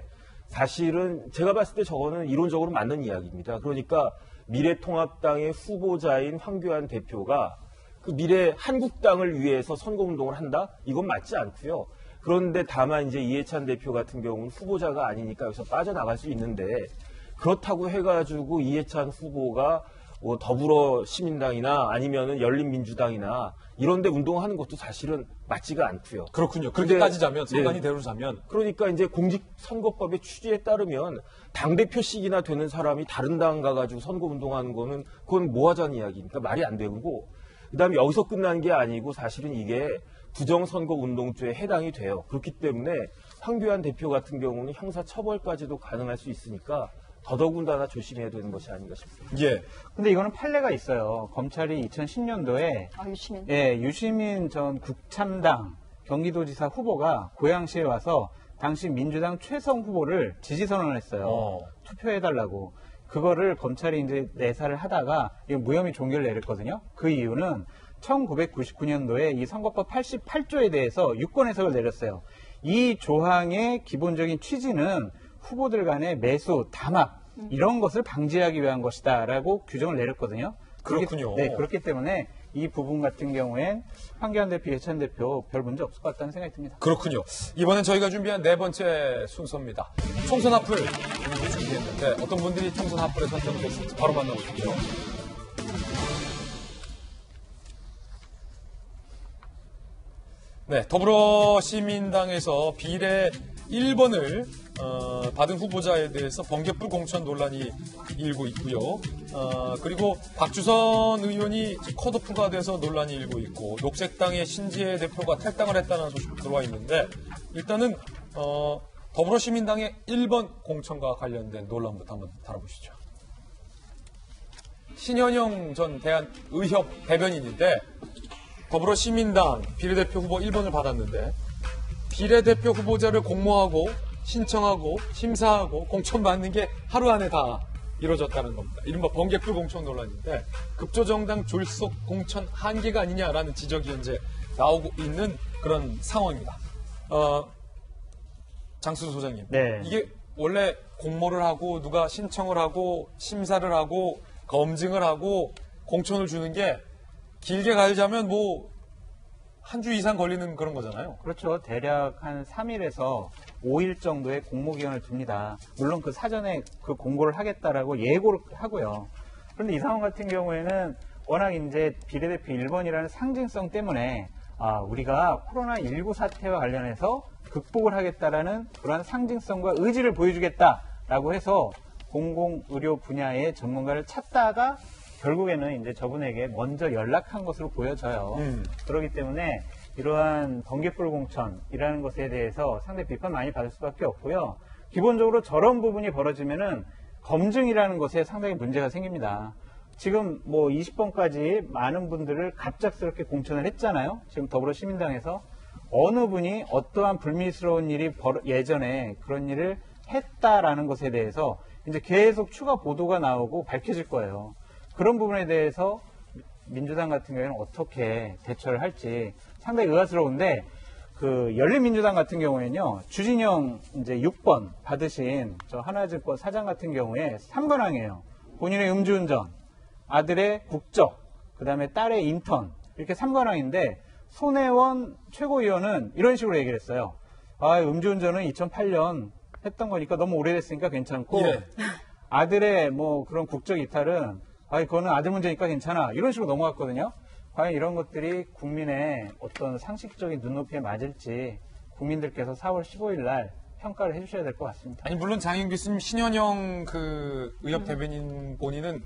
사실은 제가 봤을 때 저거는 이론적으로 맞는 이야기입니다. 그러니까 미래통합당의 후보자인 황교안 대표가 그 미래 한국당을 위해서 선거운동을 한다? 이건 맞지 않고요. 그런데 다만 이제 이해찬 대표 같은 경우는 후보자가 아니니까 여기서 빠져나갈 수 있는데, 그렇다고 해가지고 이해찬 후보가 뭐 더불어시민당이나 아니면은 열린민주당이나 이런 데 운동하는 것도 사실은 맞지가 않고요. 그렇군요. 그렇게 따지자면, 선관위 대로자면. 그러니까 이제 공직선거법의 취지에 따르면 당대표씩이나 되는 사람이 다른 당 가가지고 선거운동하는 거는 그건 뭐 하자는 이야기니까 말이 안 되고, 그다음에 여기서 끝난 게 아니고 사실은 이게 부정선거운동죄에 해당이 돼요. 그렇기 때문에 황교안 대표 같은 경우는 형사처벌까지도 가능할 수 있으니까 더더군다나 조심해야 되는 것이 아닌가 싶습니다. 예. 근데 이거는 판례가 있어요. 검찰이 2010년도에 유시민. 예, 유시민 전 국참당 경기도지사 후보가 고양시에 와서 당시 민주당 최성 후보를 지지 선언을 했어요. 투표해달라고. 그거를 검찰이 이제 내사를 하다가 무혐의 종결을 내렸거든요. 그 이유는 1999년도에 이 선거법 88조에 대해서 유권 해석을 내렸어요. 이 조항의 기본적인 취지는 후보들 간의 매수, 담합 이런 것을 방지하기 위한 것이다라고 규정을 내렸거든요. 그렇군요. 네, 그렇기 때문에 이 부분 같은 경우엔 황교안 대표, 이해찬 대표 별 문제 없을 것 같다는 생각이 듭니다. 그렇군요. 이번엔 저희가 준비한 네 번째 순서입니다. 총선 핫플 준비했는데 어떤 분들이 총선 핫플에 선정이 됐을지 바로 만나보시죠. 네, 더불어시민당에서 비례 1번을 받은 후보자에 대해서 번개불 공천 논란이 일고 있고요. 그리고 박주선 의원이 컷오프가 돼서 논란이 일고 있고, 녹색당의 신지혜 대표가 탈당을 했다는 소식 들어와 있는데, 일단은 더불어시민당의 1번 공천과 관련된 논란부터 한번 다뤄보시죠. 신현영 전 대한의협 대변인인데, 더불어시민당 비례대표 후보 1번을 받았는데, 비례대표 후보자를 공모하고 신청하고 심사하고 공천받는 게 하루 안에 다 이루어졌다는 겁니다. 이른바 번개불 공천 논란인데, 급조정당 졸속 공천 한계가 아니냐라는 지적이 현재 나오고 있는 그런 상황입니다. 장수수 소장님, 네. 이게 원래 공모를 하고 누가 신청을 하고 심사를 하고 검증을 하고 공천을 주는 게 길게 가자면 뭐 한 주 이상 걸리는 그런 거잖아요. 그렇죠. 대략 한 3일에서 5일 정도의 공모기간을 둡니다. 물론 그 사전에 그 공고를 하겠다라고 예고를 하고요. 그런데 이 상황 같은 경우에는 워낙 이제 비례대표 1번이라는 상징성 때문에 우리가 코로나19 사태와 관련해서 극복을 하겠다라는 그러한 상징성과 의지를 보여주겠다라고 해서 공공의료 분야의 전문가를 찾다가 결국에는 이제 저분에게 먼저 연락한 것으로 보여져요. 그렇기 때문에 이러한 번개불 공천이라는 것에 대해서 상당히 비판 많이 받을 수밖에 없고요. 기본적으로 저런 부분이 벌어지면은 검증이라는 것에 상당히 문제가 생깁니다. 지금 뭐 20번까지 많은 분들을 갑작스럽게 공천을 했잖아요. 지금 더불어시민당에서 어느 분이 어떠한 불미스러운 일이 예전에 그런 일을 했다라는 것에 대해서 이제 계속 추가 보도가 나오고 밝혀질 거예요. 그런 부분에 대해서 민주당 같은 경우에는 어떻게 대처를 할지 상당히 의아스러운데, 그 열린민주당 같은 경우에는요, 주진영 이제 6번 받으신 저 하나증권 사장 같은 경우에 3번항이에요. 본인의 음주운전, 아들의 국적, 그다음에 딸의 인턴 이렇게 3관왕인데 손혜원 최고위원은 이런 식으로 얘기를 했어요. 아, 음주운전은 2008년 했던 거니까 너무 오래됐으니까 괜찮고 예. 아들의 뭐 그런 국적 이탈은 그거는 아들 문제니까 괜찮아 이런 식으로 넘어갔거든요. 과연 이런 것들이 국민의 어떤 상식적인 눈높이에 맞을지 국민들께서 4월 15일 날 평가를 해주셔야 될 것 같습니다. 아니 물론 장윤 교수님 신현영 그 의협 대변인 본인은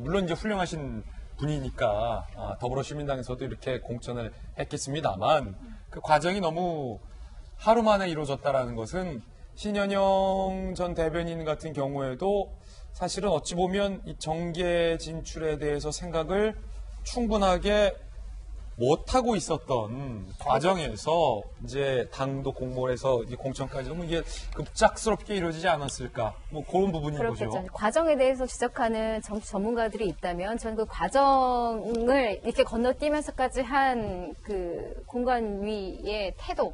물론 이제 훌륭하신 분이니까 더불어시민당에서도 이렇게 공천을 했겠습니다만 그 과정이 너무 하루 만에 이루어졌다라는 것은 신현영 전 대변인 같은 경우에도 사실은 어찌 보면 이 정계 진출에 대해서 생각을 충분하게 못하고 있었던 과정에서 이제 당도 공모해서 공천까지 너무 이게 급작스럽게 이루어지지 않았을까 뭐 그런 부분인 그렇겠죠. 거죠. 과정에 대해서 지적하는 정치 전문가들이 있다면 저는 그 과정을 이렇게 건너뛰면서까지 한 그 공관위의 태도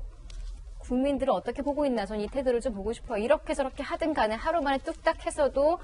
국민들은 어떻게 보고 있나 저는 이 태도를 좀 보고 싶어요. 이렇게 저렇게 하든 간에 하루 만에 뚝딱 해서도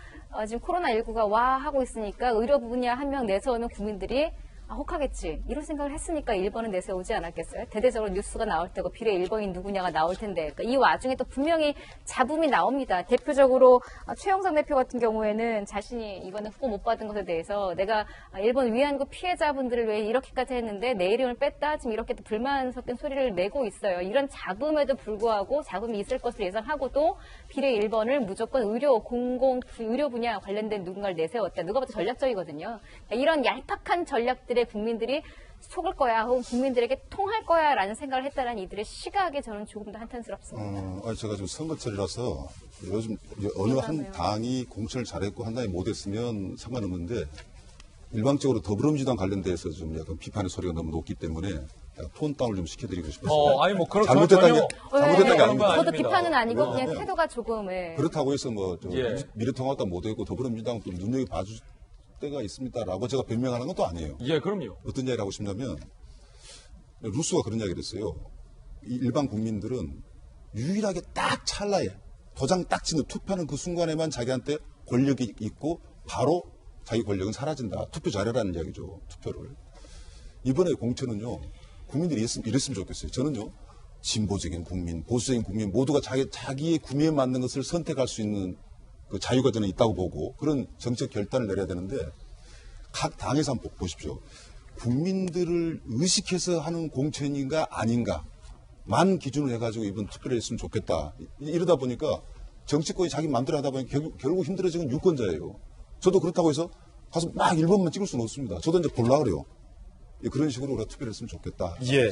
지금 코로나19가 와 하고 있으니까 의료 분야 한 명 내세우는 국민들이 혹하겠지. 이런 생각을 했으니까 1번은 내세우지 않았겠어요? 대대적으로 뉴스가 나올 테고 비례 1번이 누구냐가 나올 텐데 그러니까 이 와중에 또 분명히 잡음이 나옵니다. 대표적으로 최영선 대표 같은 경우에는 자신이 이번에 후보 못 받은 것에 대해서 내가 1번 위안부 피해자분들을 왜 이렇게까지 했는데 내 이름을 뺐다 지금 이렇게 또 불만 섞인 소리를 내고 있어요. 이런 잡음에도 불구하고 잡음이 있을 것을 예상하고도 비례 1번을 무조건 의료 분야 관련된 누군가를 내세웠다. 누가 봐도 전략적이거든요. 그러니까 이런 얄팍한 전략들의 국민들이 속을 거야 혹은 국민들에게 통할 거야 라는 생각을 했다는 이들의 시각에 저는 조금 더 한탄스럽습니다. 제가 지금 선거철이라서 요즘 어느 한 당이 공천을 잘했고 한 당이 못했으면 상관없는데 일방적으로 더불어민주당 관련돼서 좀 약간 비판의 소리가 너무 높기 때문에 톤 다운을 좀 시켜드리고 싶었어요. 아니 뭐 그런 잘못됐다는 게 아닙니다. 저도 비판은 아니고 그냥 태도가 조금 그렇다고 해서 뭐 미래통합도 못했고 더불어민주당 또 눈여겨 봐줄 때가 있습니다라고 제가 변명하는 건 또 아니에요. 예, 그럼요. 어떤 이야기를 하고 싶냐면 루소가 그런 이야기를 했어요. 일반 국민들은 유일하게 딱 찰나에 도장 딱 찍는 투표하는 그 순간에만 자기한테 권력이 있고 바로 자기 권력은 사라진다. 투표 잘해라는 이야기죠. 투표를. 이번에 공천은요. 국민들이 이랬으면 좋겠어요. 저는요. 진보적인 국민, 보수적인 국민 모두가 자기의 구미에 맞는 것을 선택할 수 있는 그 자유가 저는 있다고 보고 그런 정책 결단을 내려야 되는데 각 당에서 한번 보십시오. 국민들을 의식해서 하는 공천인가 아닌가만 기준으로 해가지고 이번 투표를 했으면 좋겠다. 이러다 보니까 정치권이 자기 마음대로 하다 보니 결국 힘들어지는 유권자예요. 저도 그렇다고 해서 가서 막 1번만 찍을 수는 없습니다. 저도 이제 보려고 그래요. 그런 식으로 우리가 투표를 했으면 좋겠다. 예.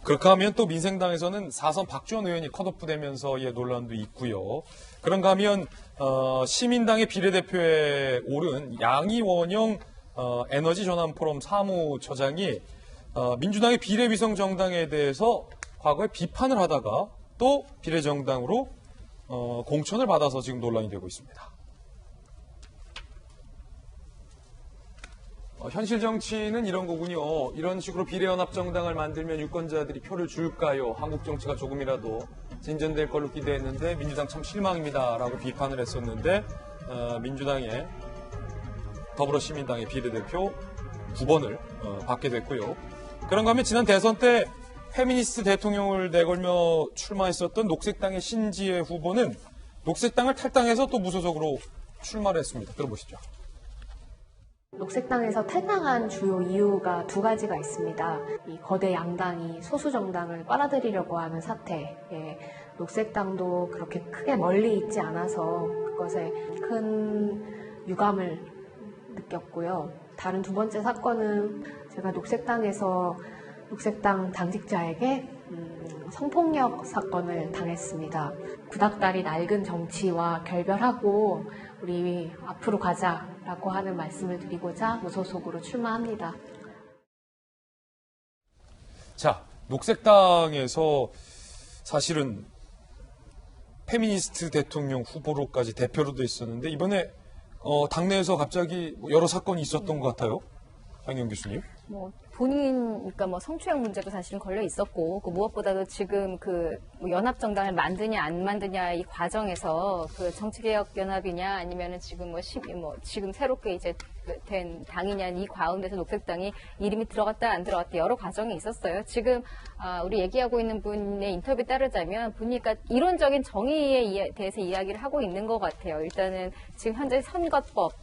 그렇게 하면 또 민생당에서는 4선 박지원 의원이 컷오프되면서 논란도 있고요. 그런가 하면 시민당의 비례대표에 오른 양이원영 에너지전환포럼 사무처장이 민주당의 비례위성정당에 대해서 과거에 비판을 하다가 또 비례정당으로 공천을 받아서 지금 논란이 되고 있습니다. 현실 정치는 이런 거군요. 이런 식으로 비례연합정당을 만들면 유권자들이 표를 줄까요? 한국 정치가 조금이라도 진전될 걸로 기대했는데 민주당 참 실망입니다. 라고 비판을 했었는데 민주당의 더불어시민당의 비례대표 9번을 받게 됐고요. 그런가 하면 지난 대선 때 페미니스트 대통령을 내걸며 출마했었던 녹색당의 신지혜 후보는 녹색당을 탈당해서 또 무소속으로 출마를 했습니다. 들어보시죠. 녹색당에서 탈당한 주요 이유가 두 가지가 있습니다. 이 거대 양당이 소수 정당을 빨아들이려고 하는 사태. 녹색당도 그렇게 크게 멀리 있지 않아서 그것에 큰 유감을 느꼈고요. 다른 두 번째 사건은 제가 녹색당에서 녹색당 당직자에게 성폭력 사건을 당했습니다. 구닥다리 낡은 정치와 결별하고 우리 앞으로 가자라고 하는 말씀을 드리고자 무소속으로 출마합니다. 자, 녹색당에서 사실은 페미니스트 대통령 후보로까지 대표로도 있었는데 이번에 당내에서 갑자기 여러 사건이 있었던 것 같아요. 황영 교수님. 본인, 그러니까 뭐 성추행 문제도 사실은 걸려 있었고, 그 무엇보다도 지금 뭐 연합정당을 만드냐 안 만드냐 이 과정에서 그 정치개혁연합이냐 아니면은 지금 지금 새롭게 이제 된 당이냐 이 가운데서 녹색당이 이름이 들어갔다 안 들어갔다 여러 과정이 있었어요. 지금 우리 얘기하고 있는 분의 인터뷰에 따르자면 보니까 이론적인 정의에 대해서 이야기를 하고 있는 것 같아요. 일단은 지금 현재 선거법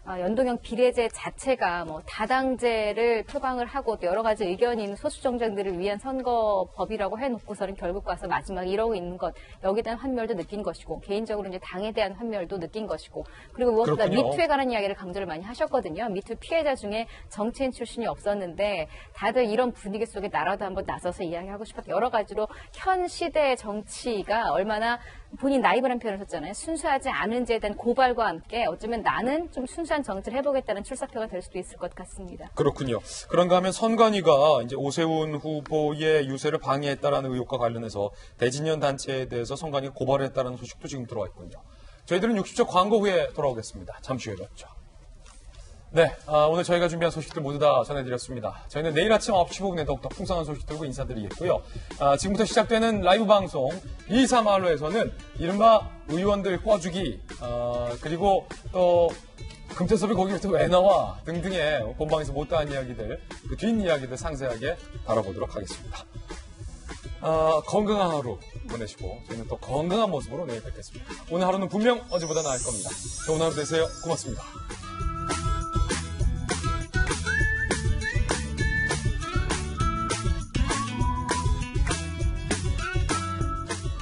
연동형 비례제 자체가 뭐 다당제를 표방을 하고 또 여러 가지 의견이 있는 소수정당들을 위한 선거법이라고 해놓고서는 결국 가서 마지막에 이러고 있는 것, 여기에 대한 환멸도 느낀 것이고 개인적으로 이제 당에 대한 환멸도 느낀 것이고, 그리고 무엇보다 그렇군요. 미투에 관한 이야기를 강조를 많이 하셨거든요. 미투 피해자 중에 정치인 출신이 없었는데 다들 이런 분위기 속에 나라도 한번 나서서 이야기하고 싶었다. 여러 가지로 현 시대의 정치가 얼마나 본인 나이브라는 표현을 썼잖아요. 순수하지 않은지에 대한 고발과 함께 어쩌면 나는 좀 순수한 정치를 해보겠다는 출사표가 될 수도 있을 것 같습니다. 그렇군요. 그런가 하면 선관위가 이제 오세훈 후보의 유세를 방해했다라는 의혹과 관련해서 대진연 단체에 대해서 선관위가 고발했다는 소식도 지금 들어와 있군요. 저희들은 60초 광고 후에 돌아오겠습니다. 잠시 후에 뵙죠. 네, 오늘 저희가 준비한 소식들 모두 다 전해드렸습니다. 저희는 내일 아침 9시 15분에 더욱더 풍성한 소식 들고 인사드리겠고요. 지금부터 시작되는 라이브 방송 2~3할로에서는 이른바 의원들 꼬아주기, 그리고 또 금태섭이 거기부터 왜 나와 등등의 본방에서 못다한 이야기들, 그 뒷이야기들 상세하게 다뤄보도록 하겠습니다. 건강한 하루 보내시고 저희는 또 건강한 모습으로 내일 뵙겠습니다. 오늘 하루는 분명 어제보다 나을 겁니다. 좋은 하루 되세요. 고맙습니다.